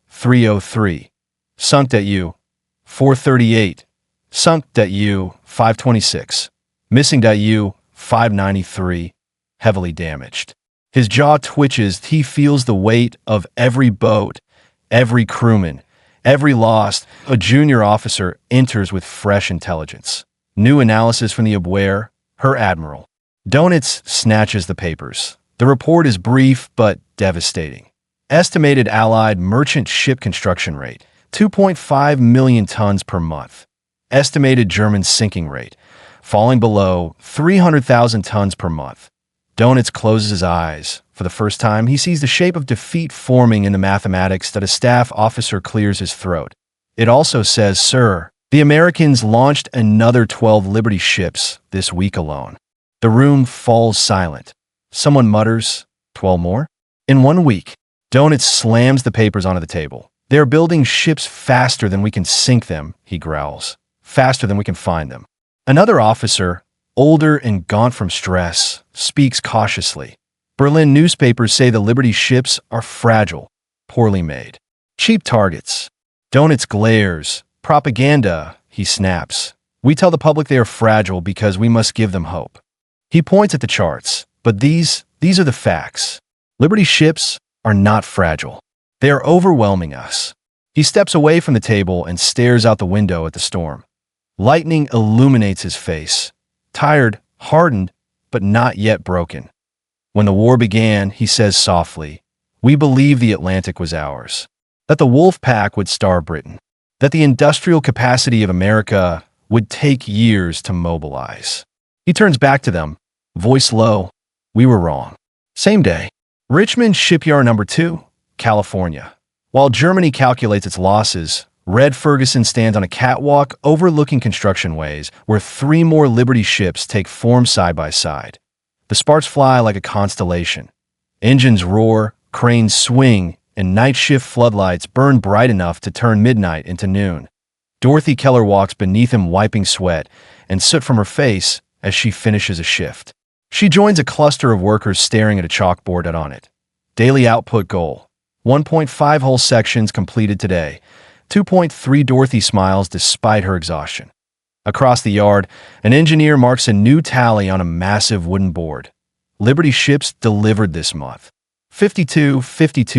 303. Sunk at U. 438. Sunk at U. 526. Missing at U. 593. Heavily damaged. His jaw twitches. He feels the weight of every boat, every crewman, every lost. A junior officer enters with fresh intelligence. New analysis from the Abwehr, her admiral. Donitz snatches the papers. The report is brief but devastating. Estimated Allied merchant ship construction rate, 2.5 million tons per month. Estimated German sinking rate, falling below 300,000 tons per month. Donitz closes his eyes. For the first time, he sees the shape of defeat forming in the mathematics that a staff officer clears his throat. It also says, "Sir, the Americans launched another 12 Liberty ships this week alone." The room falls silent. Someone mutters, 12 more? In 1 week. Donitz slams the papers onto the table. "They are building ships faster than we can sink them," he growls. "Faster than we can find them." Another officer, older and gaunt from stress, speaks cautiously. Berlin newspapers say the Liberty ships are fragile, poorly made. Cheap targets. Donitz glares. "Propaganda," he snaps. "We tell the public they are fragile because we must give them hope." He points at the charts. "But these are the facts. Liberty ships are not fragile. They are overwhelming us." He steps away from the table and stares out the window at the storm. Lightning illuminates his face. Tired, hardened, but not yet broken. "When the war began," he says softly, "we believed the Atlantic was ours, that the wolf pack would starve Britain. that the industrial capacity of America would take years to mobilize. He turns back to them, voice low. We were wrong. Same day, Richmond Shipyard Number 2, California. While Germany calculates its losses, Red Ferguson stands on a catwalk overlooking construction ways where 3 more Liberty ships take form side by side. The sparks fly like a constellation. Engines roar, cranes swing, and night shift floodlights burn bright enough to turn midnight into noon. Dorothy Keller walks beneath him, wiping sweat and soot from her face as she finishes a shift. She joins a cluster of workers staring at a chalkboard on it. Daily output goal: 1.5 hull sections completed today. 2.3. Dorothy smiles despite her exhaustion. Across the yard, an engineer marks a new tally on a massive wooden board. Liberty ships delivered this month. 52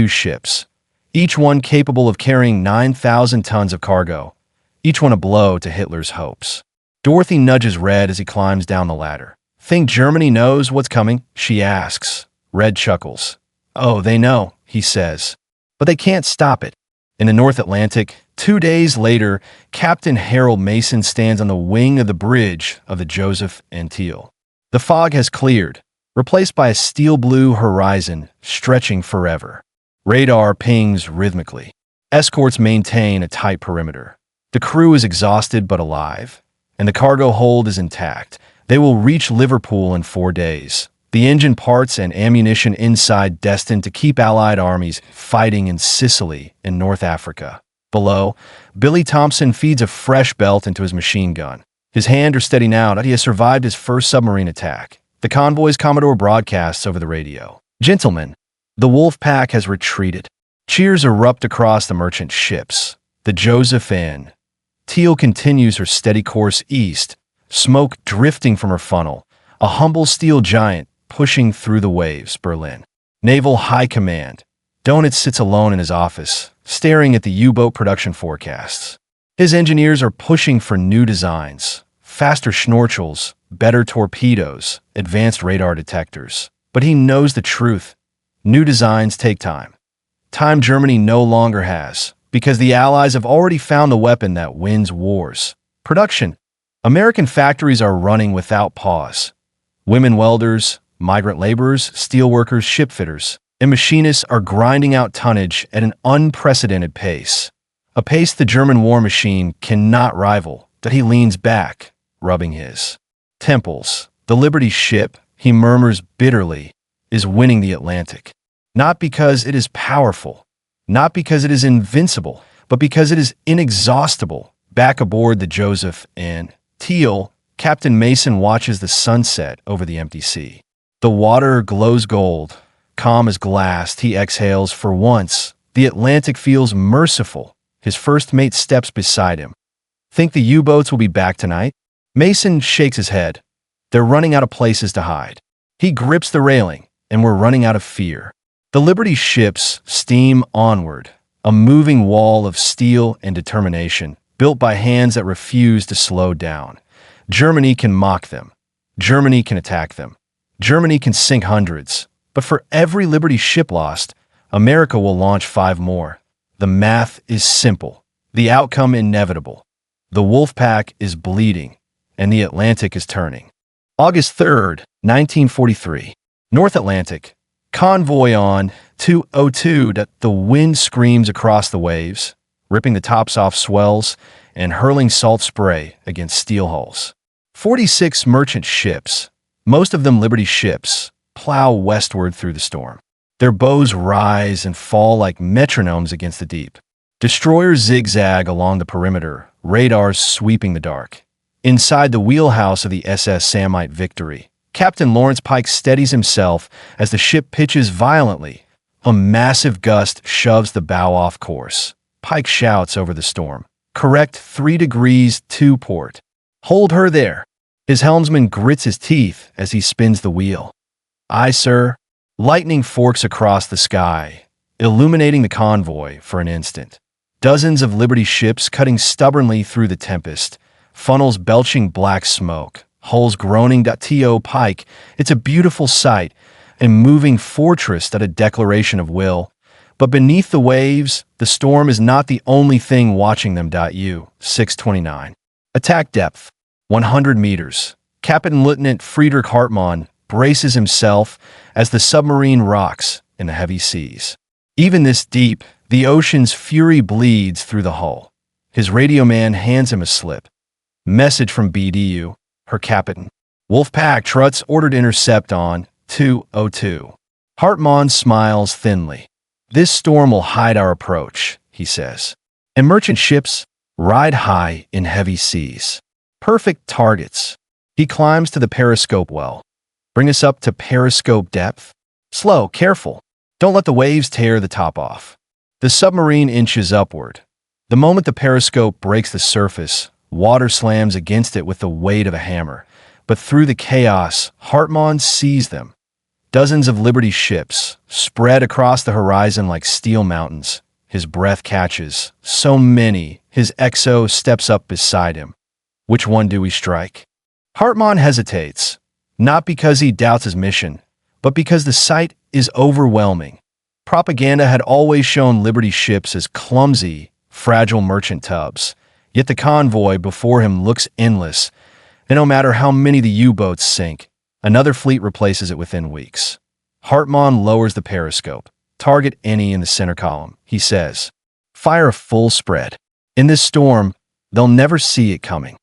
ships, each one capable of carrying 9,000 tons of cargo, each one a blow to Hitler's hopes. Dorothy nudges Red as he climbs down the ladder. Think Germany knows what's coming? She asks. Red chuckles. Oh, they know, he says. But they can't stop it. In the North Atlantic, 2 days later, Captain Harold Mason stands on the wing of the bridge of the Joseph Antille. The fog has cleared, replaced by a steel blue horizon stretching forever. Radar pings rhythmically. Escorts maintain a tight perimeter. The crew is exhausted but alive, and the cargo hold is intact. They will reach Liverpool in 4 days. The engine parts and ammunition inside destined to keep Allied armies fighting in Sicily and North Africa. Below, Billy Thompson feeds a fresh belt into his machine gun. His hands are steady now that he has survived his first submarine attack. The convoy's Commodore broadcasts over the radio. Gentlemen, the wolf pack has retreated. Cheers erupt across the merchant ships. The Joseph N. Teal continues her steady course east, smoke drifting from her funnel, a humble steel giant pushing through the waves. Berlin. Naval High Command. Donat sits alone in his office, staring at the U-boat production forecasts. His engineers are pushing for new designs, faster schnorchels, better torpedoes, advanced radar detectors. But he knows the truth. New designs take time. Time Germany no longer has, because the Allies have already found the weapon that wins wars. Production. American factories are running without pause. Women welders, migrant laborers, steelworkers, shipfitters, and machinists are grinding out tonnage at an unprecedented pace. A pace the German war machine cannot rival. That he leans back, rubbing his temples. The Liberty ship, he murmurs bitterly, is winning the Atlantic. Not because it is powerful, not because it is invincible, but because it is inexhaustible. Back aboard the Joseph N. Teal, Captain Mason watches the sunset over the empty sea. The water glows gold. Calm as glass, he exhales. For once, the Atlantic feels merciful. His first mate steps beside him. Think the U-boats will be back tonight? Mason shakes his head. They're running out of places to hide. He grips the railing, and we're running out of fear. The Liberty ships steam onward, a moving wall of steel and determination, built by hands that refuse to slow down. Germany can mock them. Germany can attack them. Germany can sink hundreds. But for every Liberty ship lost, America will launch 5 more. The math is simple. The outcome inevitable. The wolf pack is bleeding, and the Atlantic is turning. August 3rd, 1943. North Atlantic. Convoy on 202. The wind screams across the waves, ripping the tops off swells and hurling salt spray against steel hulls. 46 merchant ships, most of them Liberty ships, plow westward through the storm. Their bows rise and fall like metronomes against the deep. Destroyers zigzag along the perimeter, radars sweeping the dark. Inside the wheelhouse of the SS Samite Victory, Captain Lawrence Pike steadies himself as the ship pitches violently. A massive gust shoves the bow off course. Pike shouts over the storm, "Correct 3 degrees to port. Hold her there." His helmsman grits his teeth as he spins the wheel. "Aye, sir." Lightning forks across the sky, illuminating the convoy for an instant. Dozens of Liberty ships cutting stubbornly through the tempest, funnels belching black smoke, hulls groaning. To Pike, it's a beautiful sight, a moving fortress that a declaration of will. But beneath the waves, the storm is not the only thing watching them. U-629. Attack depth, 100 meters. Captain Lieutenant Friedrich Hartmann braces himself as the submarine rocks in the heavy seas. Even this deep, the ocean's fury bleeds through the hull. His radio man hands him a slip. Message from BDU, her captain. Wolfpack Truts ordered intercept on 202. Hartmann smiles thinly. This storm will hide our approach, he says. And merchant ships ride high in heavy seas. Perfect targets. He climbs to the periscope well. Bring us up to periscope depth. Slow, careful. Don't let the waves tear the top off. The submarine inches upward. The moment the periscope breaks the surface, water slams against it with the weight of a hammer. But through the chaos, Hartmann sees them. Dozens of Liberty ships, spread across the horizon like steel mountains. His breath catches. So many. His XO steps up beside him. Which one do we strike? Hartmann hesitates, not because he doubts his mission, but because the sight is overwhelming. Propaganda had always shown Liberty ships as clumsy, fragile merchant tubs, yet the convoy before him looks endless, and no matter how many the U-boats sink, another fleet replaces it within weeks. Hartmann lowers the periscope. Target any in the center column, he says. Fire a full spread. In this storm, they'll never see it coming.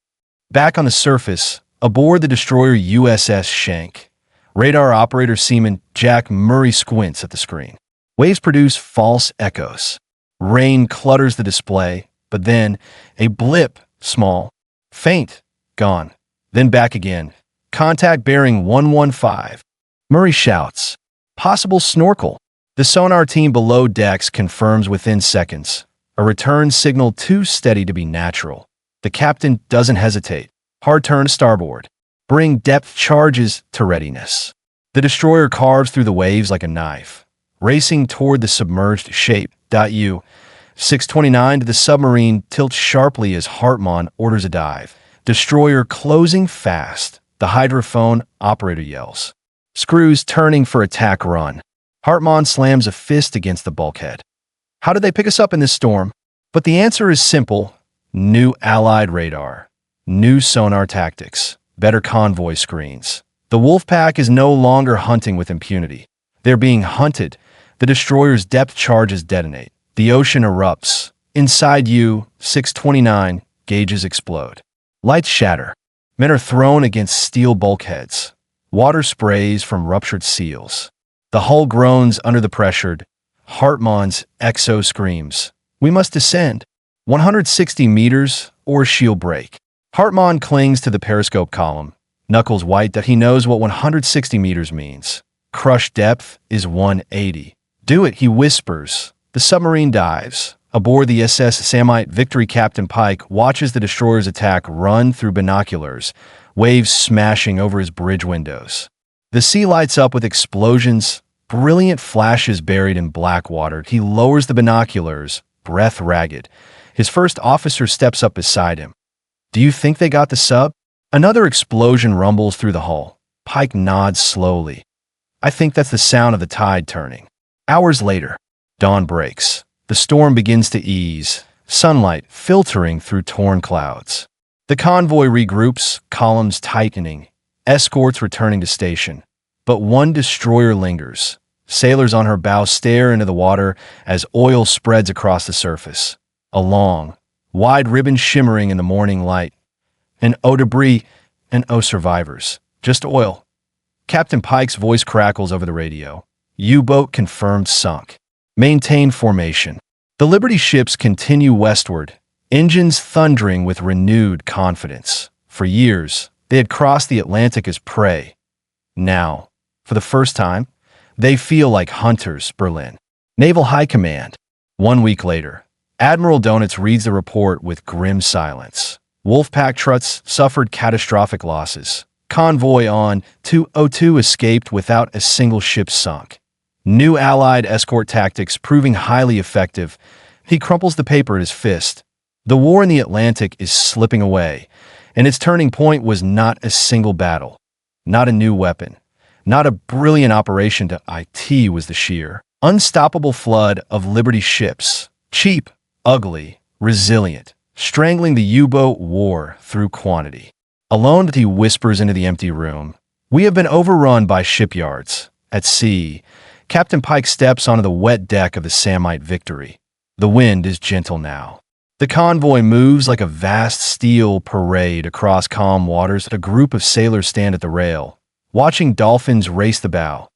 Back on the surface, aboard the destroyer USS Schenck, radar operator Seaman Jack Murray squints at the screen. Waves produce false echoes. Rain clutters the display, but then a blip, small, faint, gone, then back again. Contact bearing 115. Murray shouts. Possible snorkel. The sonar team below decks confirms within seconds. A return signal too steady to be natural. The captain doesn't hesitate. Hard turn to starboard. Bring depth charges to readiness. The destroyer carves through the waves like a knife, racing toward the submerged shape. U-629 to the submarine tilts sharply as Hartmann orders a dive. Destroyer closing fast. The hydrophone operator yells. Screws turning for attack run. Hartmann slams a fist against the bulkhead. How did they pick us up in this storm? But the answer is simple. New Allied radar. New sonar tactics. Better convoy screens. The Wolfpack is no longer hunting with impunity. They're being hunted. The destroyer's depth charges detonate. The ocean erupts. Inside U-629, gauges explode. Lights shatter. Men are thrown against steel bulkheads. Water sprays from ruptured seals. The hull groans under the pressure. Hartmann's XO screams. We must descend. 160 meters or she'll break. Hartmann clings to the periscope column, knuckles white that he knows what 160 meters means. Crush depth is 180. Do it, he whispers. The submarine dives. Aboard the SS Samite Victory, Captain Pike watches the destroyer's attack run through binoculars, waves smashing over his bridge windows. The sea lights up with explosions, brilliant flashes buried in black water. He lowers the binoculars, breath ragged. His first officer steps up beside him. Do you think they got the sub? Another explosion rumbles through the hull. Pike nods slowly. I think that's the sound of the tide turning. Hours later, dawn breaks. The storm begins to ease, sunlight filtering through torn clouds. The convoy regroups, columns tightening, escorts returning to station. But one destroyer lingers. Sailors on her bow stare into the water as oil spreads across the surface. A long, wide ribbon shimmering in the morning light. And oh debris, and oh survivors. Just oil. Captain Pike's voice crackles over the radio. U-boat confirmed sunk. Maintain formation. The Liberty ships continue westward, engines thundering with renewed confidence. For years, they had crossed the Atlantic as prey. Now, for the first time, they feel like hunters. Berlin. Naval High Command. 1 week later, Admiral Donitz reads the report with grim silence. Wolfpack Truts suffered catastrophic losses. Convoy on 202 escaped without a single ship sunk. New Allied escort tactics proving highly effective. He crumples the paper at his fist. The war in the Atlantic is slipping away, and its turning point was not a single battle, not a new weapon, not a brilliant operation to IT was the sheer Unstoppable flood of Liberty ships. Cheap, ugly, resilient, strangling the U-boat war through quantity. Alone, he whispers into the empty room. We have been overrun by shipyards. At sea, Captain Pike steps onto the wet deck of the Samite Victory. The wind is gentle now. The convoy moves like a vast steel parade across calm waters. A group of sailors stand at the rail, watching dolphins race the bow.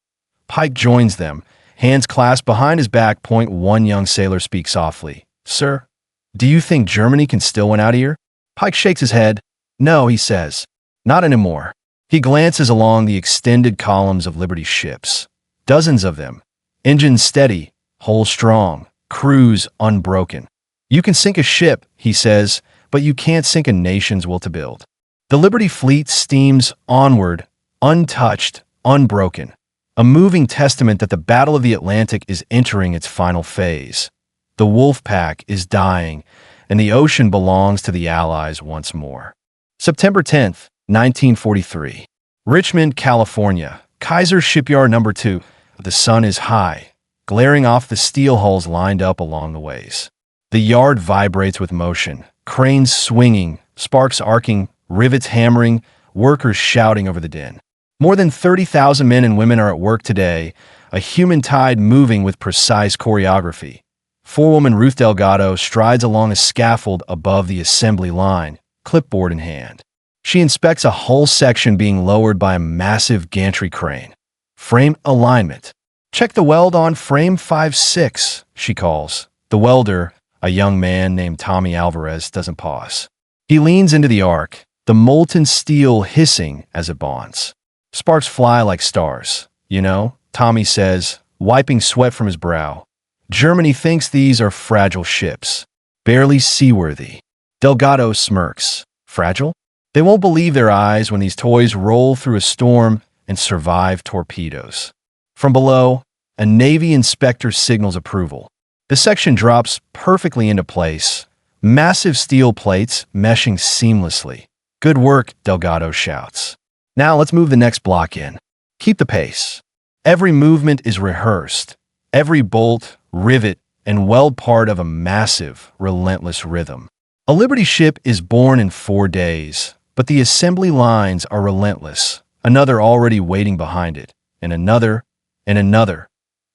Pike joins them, hands clasped behind his back. One young sailor speaks softly. Sir, do you think Germany can still win out here? Pike shakes his head. No, he says. Not anymore. He glances along the extended columns of Liberty ships. Dozens of them. Engines steady, hull strong, crews unbroken. You can sink a ship, he says, but you can't sink a nation's will to build. The Liberty fleet steams onward, untouched, unbroken. A moving testament that the Battle of the Atlantic is entering its final phase. The wolf pack is dying, and the ocean belongs to the Allies once more. September 10th, 1943. Richmond, California. Kaiser Shipyard No. 2. The sun is high, glaring off the steel hulls lined up along the ways. The yard vibrates with motion, cranes swinging, sparks arcing, rivets hammering, workers shouting over the din. More than 30,000 men and women are at work today, a human tide moving with precise choreography. Forewoman Ruth Delgado strides along a scaffold above the assembly line, clipboard in hand. She inspects a hull section being lowered by a massive gantry crane. Frame alignment. Check the weld on frame 5-6, she calls. The welder, a young man named Tommy Alvarez, doesn't pause. He leans into the arc, the molten steel hissing as it bonds. Sparks fly like stars. You know, Tommy says, wiping sweat from his brow. Germany thinks these are fragile ships, barely seaworthy. Delgado smirks. Fragile? They won't believe their eyes when these toys roll through a storm and survive torpedoes. From below, a Navy inspector signals approval. The section drops perfectly into place, massive steel plates meshing seamlessly. Good work, Delgado shouts. Now let's move the next block in. Keep the pace. Every movement is rehearsed, every bolt, rivet, and weld part of a massive, relentless rhythm. A Liberty ship is born in 4 days, but the assembly lines are relentless, another already waiting behind it, and another, and another.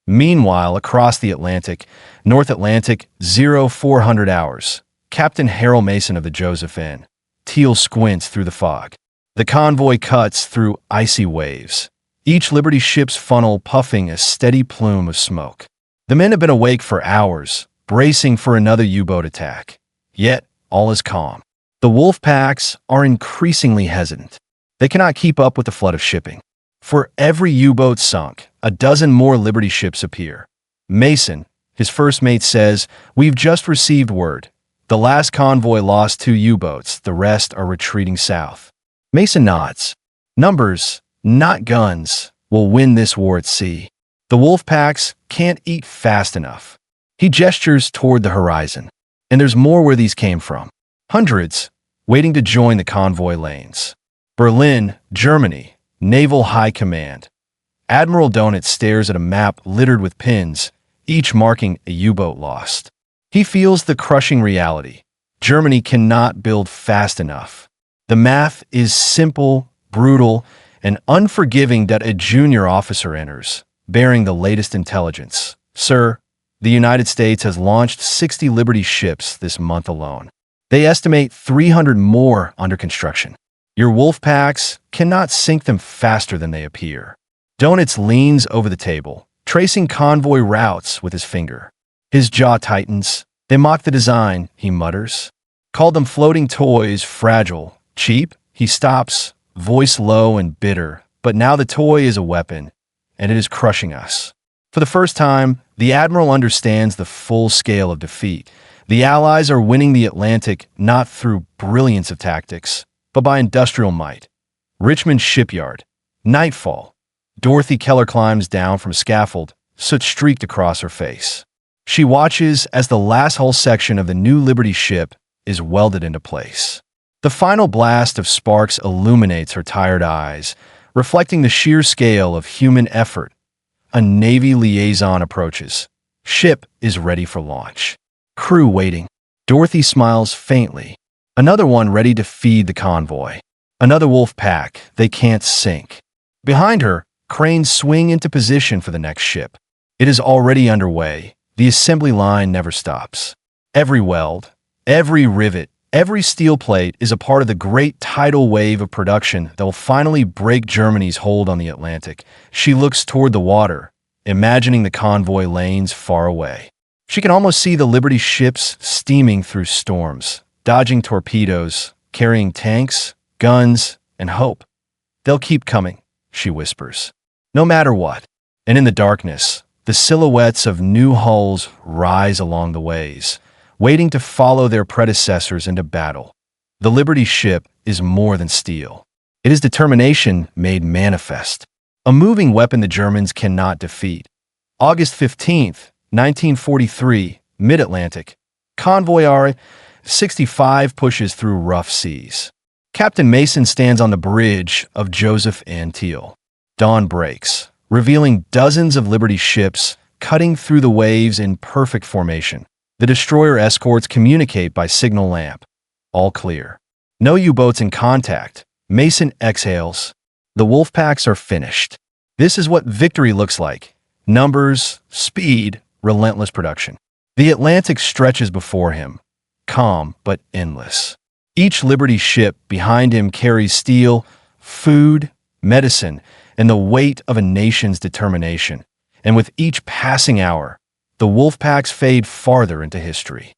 Meanwhile, across the Atlantic, North Atlantic, 0400 hours, Captain Harold Mason of the Josephine. Teal squints through the fog. The convoy cuts through icy waves, each Liberty ship's funnel puffing a steady plume of smoke. The men have been awake for hours, bracing for another U-boat attack. Yet, all is calm. The wolf packs are increasingly hesitant. They cannot keep up with the flood of shipping. For every U-boat sunk, a dozen more Liberty ships appear. Mason, his first mate, says, "We've just received word. The last convoy lost 2 U-boats. The rest are retreating south." Mason nods. Numbers, not guns, will win this war at sea. The wolf packs can't eat fast enough. He gestures toward the horizon. And there's more where these came from. Hundreds, waiting to join the convoy lanes. Berlin, Germany, Naval High Command. Admiral Donat stares at a map littered with pins, each marking a U-boat lost. He feels the crushing reality. Germany cannot build fast enough. The math is simple, brutal, and unforgiving. That a junior officer enters, bearing the latest intelligence. Sir, the United States has launched 60 Liberty ships this month alone. They estimate 300 more under construction. Your wolf packs cannot sink them faster than they appear. Donitz leans over the table, tracing convoy routes with his finger. His jaw tightens. They mock the design, he mutters. Called them floating toys, fragile, cheap. He stops, voice low and bitter. But now the toy is a weapon, and it is crushing us. For the first time, the Admiral understands the full scale of defeat. The Allies are winning the Atlantic not through brilliance of tactics, but by industrial might. Richmond Shipyard. Nightfall. Dorothy Keller climbs down from a scaffold, soot streaked across her face. She watches as the last hull section of the new Liberty ship is welded into place. The final blast of sparks illuminates her tired eyes, reflecting the sheer scale of human effort. a Navy liaison approaches. Ship is ready for launch. Crew waiting. Dorothy smiles faintly. Another one ready to feed the convoy. Another wolf pack they can't sink. Behind her, cranes swing into position for the next ship. It is already underway. The assembly line never stops. Every weld, every rivet, every steel plate is a part of the great tidal wave of production that will finally break Germany's hold on the Atlantic. She looks toward the water, imagining the convoy lanes far away. She can almost see the Liberty ships steaming through storms, dodging torpedoes, carrying tanks, guns, and hope. They'll keep coming, she whispers, no matter what. And in the darkness, the silhouettes of new hulls rise along the ways, waiting to follow their predecessors into battle. The Liberty ship is more than steel. It is determination made manifest, a moving weapon the Germans cannot defeat. August 15th, 1943, Mid-Atlantic. Convoy R-65 pushes through rough seas. Captain Mason stands on the bridge of Joseph Antietam. Dawn breaks, revealing dozens of Liberty ships cutting through the waves in perfect formation. The destroyer escorts communicate by signal lamp. All clear. No U-boats in contact. Mason exhales. The wolf packs are finished. This is what victory looks like. Numbers, speed, relentless production. The Atlantic stretches before him, calm but endless. Each Liberty ship behind him carries steel, food, medicine, and the weight of a nation's determination. And with each passing hour, the wolf packs fade farther into history.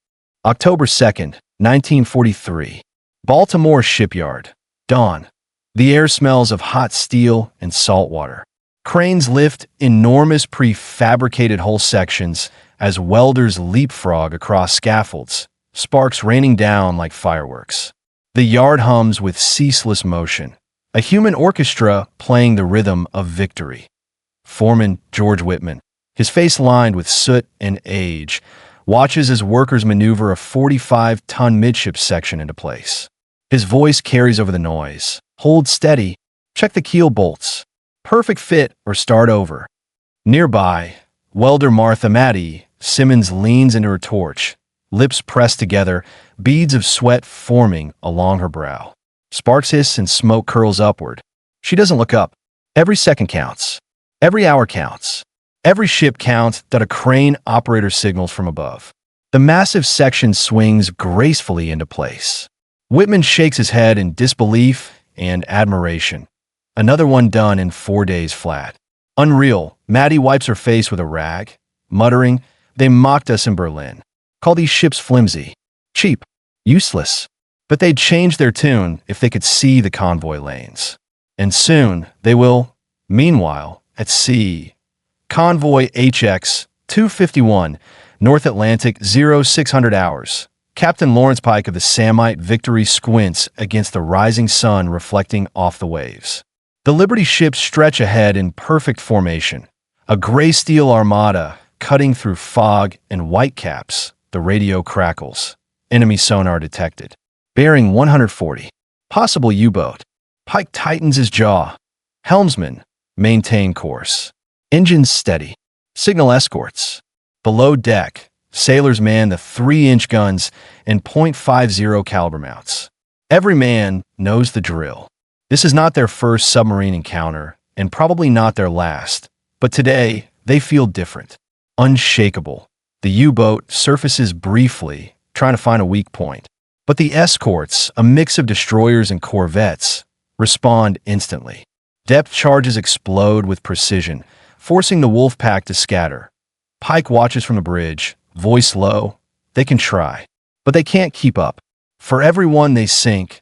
October 2nd, 1943. Baltimore Shipyard. Dawn. The air smells of hot steel and salt water. Cranes lift enormous prefabricated hull sections as welders leapfrog across scaffolds, sparks raining down like fireworks. The yard hums with ceaseless motion, a human orchestra playing the rhythm of victory. Foreman George Whitman, his face lined with soot and age, watches as workers maneuver a 45-ton midship section into place. His voice carries over the noise. Hold steady. Check the keel bolts. Perfect fit or start over. Nearby, welder Martha Matty Simmons leans into her torch, lips pressed together, beads of sweat forming along her brow. Sparks hiss and smoke curls upward. She doesn't look up. Every second counts. Every hour counts. Every ship counts that a crane operator signals from above. The massive section swings gracefully into place. Whitman shakes his head in disbelief and admiration. Another one done in 4 days flat. Unreal. Maddie wipes her face with a rag, muttering, "They mocked us in Berlin. Call these ships flimsy, cheap, useless." But they'd change their tune if they could see the convoy lanes. And soon they will. Meanwhile, at sea, Convoy HX 251, North Atlantic 0600 hours. Captain Lawrence Pike of the Samite Victory squints against the rising sun reflecting off the waves. The Liberty ships stretch ahead in perfect formation, a gray steel armada cutting through fog and whitecaps. The radio crackles. Enemy sonar detected. Bearing 140. Possible U-boat. Pike tightens his jaw. Helmsman, maintain course. Engines steady. Signal escorts. Below deck, sailors man the 3-inch guns and .50 caliber mounts. Every man knows the drill. This is not their first submarine encounter, and probably not their last. But today, they feel different. Unshakable. The U-boat surfaces briefly, trying to find a weak point. But the escorts, a mix of destroyers and corvettes, respond instantly. Depth charges explode with precision, forcing the wolf pack to scatter. Pike watches from the bridge, voice low. They can try, but they can't keep up. For every one they sink,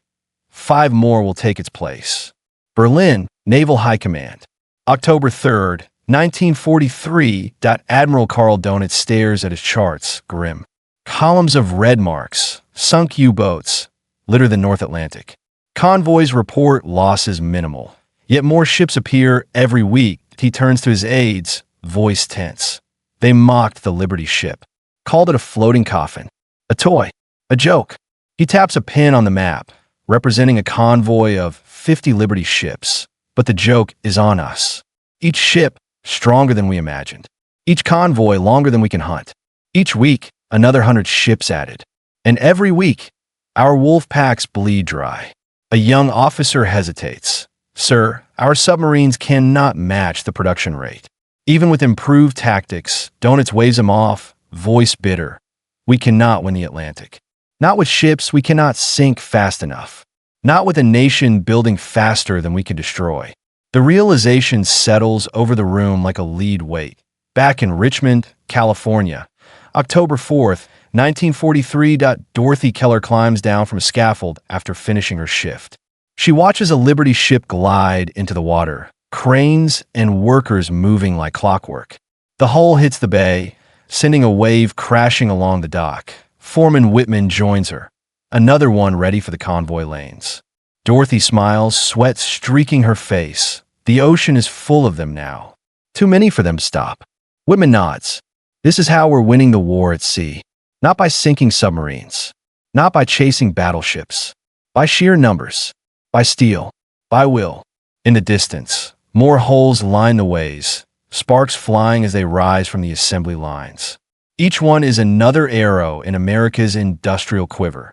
5 more will take its place. Berlin, Naval High Command. October 3rd, 1943. Admiral Karl Donitz stares at his charts, grim. Columns of red marks, sunk U-boats, litter the North Atlantic. Convoys report losses minimal, yet more ships appear every week. He turns to his aides, voice tense. They mocked the Liberty ship, called it a floating coffin, a toy, a joke. He taps a pin on the map, representing a convoy of 50 Liberty ships. But the joke is on us. Each ship, stronger than we imagined. Each convoy longer than we can hunt. Each week, another 100 ships added. And every week, our wolf packs bleed dry. A young officer hesitates. Sir, our submarines cannot match the production rate. Even with improved tactics, Donitz waves him off, voice bitter. We cannot win the Atlantic. Not with ships we cannot sink fast enough. Not with a nation building faster than we can destroy. The realization settles over the room like a lead weight. Back in Richmond, California, October 4th, 1943. Dorothy Keller climbs down from a scaffold after finishing her shift. She watches a Liberty ship glide into the water, cranes and workers moving like clockwork. The hull hits the bay, sending a wave crashing along the dock. Foreman Whitman joins her, another one ready for the convoy lanes. Dorothy smiles, sweat streaking her face. The ocean is full of them now. Too many for them to stop. Whitman nods. This is how we're winning the war at sea. Not by sinking submarines. Not by chasing battleships. By sheer numbers. By steel. By will. In the distance, more hulls line the ways, sparks flying as they rise from the assembly lines. Each one is another arrow in America's industrial quiver.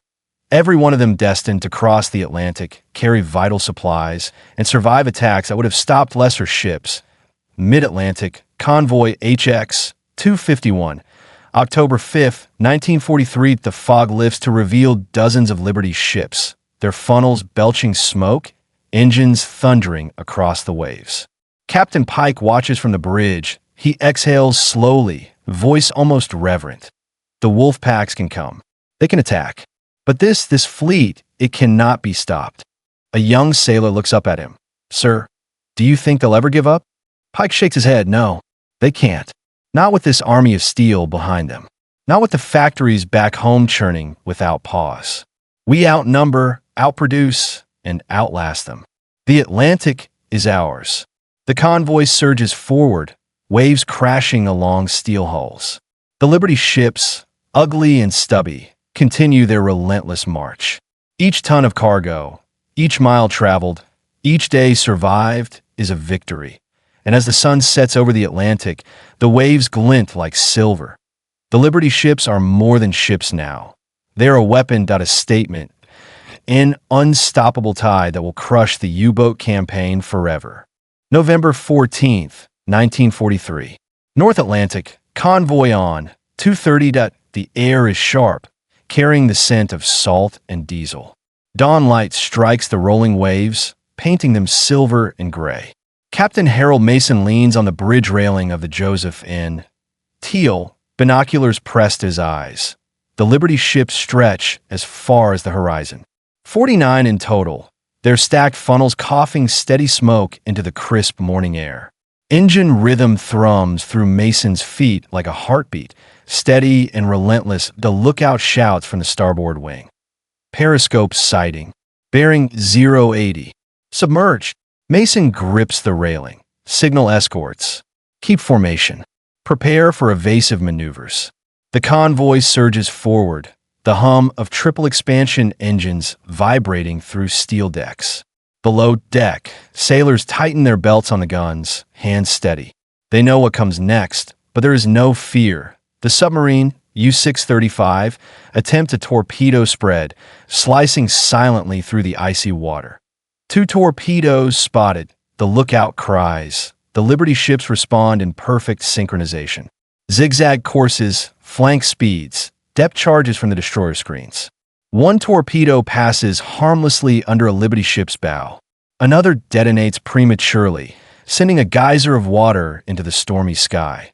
Every one of them destined to cross the Atlantic, carry vital supplies, and survive attacks that would have stopped lesser ships. Mid-Atlantic, Convoy HX 251. October 5th, 1943, the fog lifts to reveal dozens of Liberty ships, their funnels belching smoke, engines thundering across the waves. Captain Pike watches from the bridge. He exhales slowly, voice almost reverent. The wolf packs can come. They can attack. But this fleet, it cannot be stopped. A young sailor looks up at him. Sir, do you think they'll ever give up? Pike shakes his head. No, they can't. Not with this army of steel behind them. Not with the factories back home churning without pause. We outnumber, outproduce, and outlast them. The Atlantic is ours. The convoy surges forward, waves crashing along steel hulls. The Liberty ships, ugly and stubby, continue their relentless march. Each ton of cargo, each mile traveled, each day survived is a victory. And as the sun sets over the Atlantic, the waves glint like silver. The Liberty ships are more than ships now. They are a weapon, a statement, an unstoppable tide that will crush the U-boat campaign forever. November 14th, 1943. North Atlantic, convoy on, 2:30. The air is sharp, carrying the scent of salt and diesel. Dawn light strikes the rolling waves, painting them silver and gray. Captain Harold Mason leans on the bridge railing of the Joseph N. Teal, binoculars pressed his eyes. The Liberty ships stretch as far as the horizon. 49 in total, their stacked funnels coughing steady smoke into the crisp morning air. Engine rhythm thrums through Mason's feet like a heartbeat, steady and relentless. The lookout shouts from the starboard wing. Periscope sighting. Bearing 080. Submerged. Mason grips the railing. Signal escorts. Keep formation. Prepare for evasive maneuvers. The convoy surges forward, the hum of triple expansion engines vibrating through steel decks. Below deck, sailors tighten their belts on the guns, hands steady. They know what comes next, but there is no fear. The submarine, U-635, attempt a torpedo spread, slicing silently through the icy water. 2 torpedoes spotted. The lookout cries. The Liberty ships respond in perfect synchronization. Zigzag courses, flank speeds, depth charges from the destroyer screens. 1 torpedo passes harmlessly under a Liberty ship's bow. Another detonates prematurely, sending a geyser of water into the stormy sky.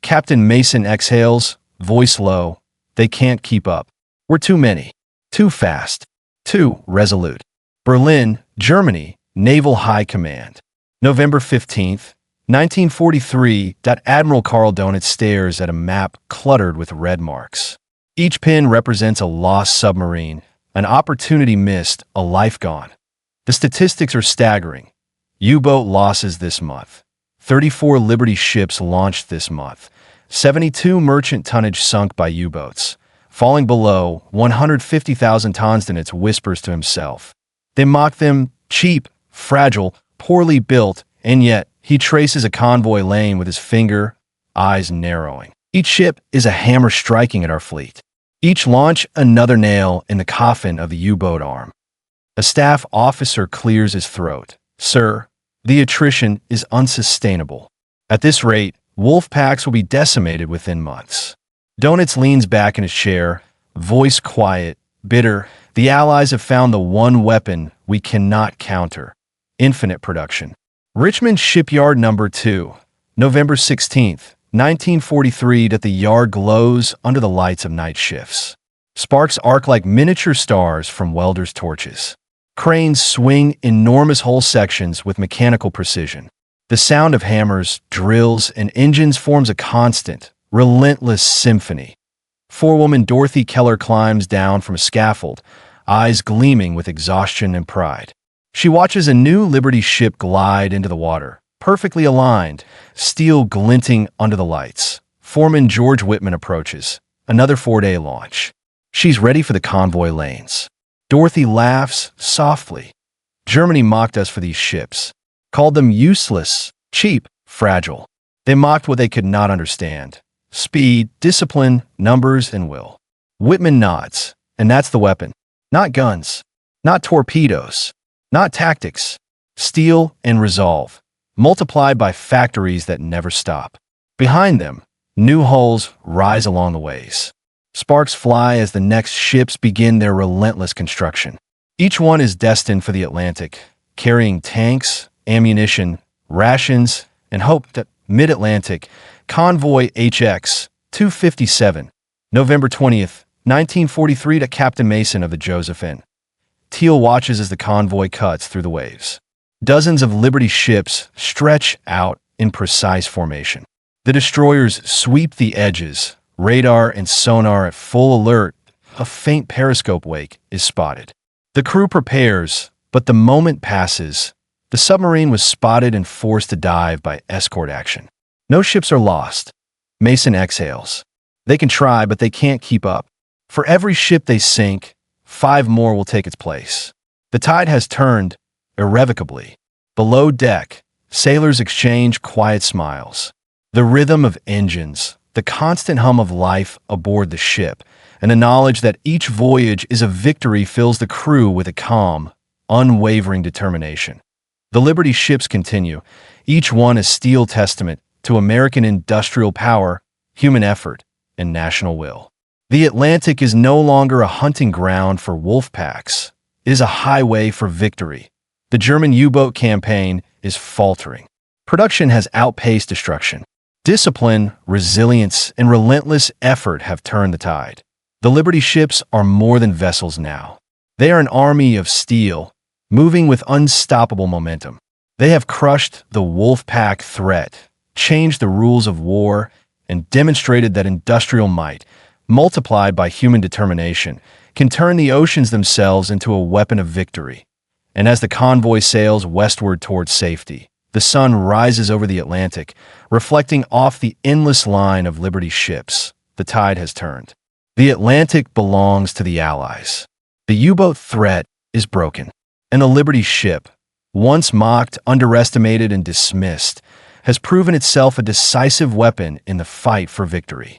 Captain Mason exhales, voice low. They can't keep up. We're too many. Too fast. Too resolute. Berlin, Germany, Naval High Command. November 15th, 1943. Admiral Karl Donitz stares at a map cluttered with red marks. Each pin represents a lost submarine, an opportunity missed, a life gone. The statistics are staggering. U-boat losses this month. 34 Liberty ships launched this month. 72 merchant tonnage sunk by U-boats. Falling below 150,000 tons, Donitz whispers to himself. They mock them, cheap, fragile, poorly built, and yet He traces a convoy lane with his finger, eyes narrowing. Each ship is a hammer striking at our fleet. Each launch another nail in the coffin of the U-boat arm. A staff officer clears his throat. Sir, the attrition is unsustainable. At this rate, wolf packs will be decimated within months. Donuts leans back in his chair, voice quiet, bitter. The Allies have found the one weapon we cannot counter: infinite production. Richmond Shipyard Number 2, November 16th, 1943. That the yard glows under the lights of night shifts. Sparks arc like miniature stars from welders' torches. Cranes swing enormous hull sections with mechanical precision. The sound of hammers, drills, and engines forms a constant, relentless symphony. Forewoman Dorothy Keller climbs down from a scaffold, eyes gleaming with exhaustion and pride. She watches a new Liberty ship glide into the water, perfectly aligned, steel glinting under the lights. Foreman George Whitman approaches. Another 4-day launch. She's ready for the convoy lanes. Dorothy laughs softly. Germany mocked us for these ships, called them useless, cheap, fragile. They mocked what they could not understand: speed, discipline, numbers, and will. Whitman nods. And that's the weapon. Not guns, not torpedoes, not tactics. Steel and resolve, multiplied by factories that never stop. Behind them, new hulls rise along the ways. Sparks fly as the next ships begin their relentless construction. Each one is destined for the Atlantic, carrying tanks, ammunition, rations, and hope. That Mid-Atlantic Convoy HX 257, November 20th, 1943. To Captain Mason of the Josephine. Teal watches as the convoy cuts through the waves. Dozens of Liberty ships stretch out in precise formation. The destroyers sweep the edges, radar and sonar at full alert. A faint periscope wake is spotted. The crew prepares, but the moment passes. The submarine was spotted and forced to dive by escort action. No ships are lost. Mason exhales. They can try, but they can't keep up. For every ship they sink, 5 more will take its place. The tide has turned irrevocably. Below deck, sailors exchange quiet smiles. The rhythm of engines, the constant hum of life aboard the ship, and the knowledge that each voyage is a victory fills the crew with a calm, unwavering determination. The Liberty ships continue, each one a steel testament to American industrial power, human effort, and national will. The Atlantic is no longer a hunting ground for wolf packs. It is a highway for victory. The German U-boat campaign is faltering. Production has outpaced destruction. Discipline, resilience, and relentless effort have turned the tide. The Liberty ships are more than vessels now. They are an army of steel, moving with unstoppable momentum. They have crushed the wolf pack threat, changed the rules of war, and demonstrated that industrial might, multiplied by human determination, can turn the oceans themselves into a weapon of victory. And as the convoy sails westward towards safety, the sun rises over the Atlantic, reflecting off the endless line of Liberty ships. The tide has turned. The Atlantic belongs to the Allies. The U-boat threat is broken, and the Liberty ship, once mocked, underestimated, and dismissed, has proven itself a decisive weapon in the fight for victory.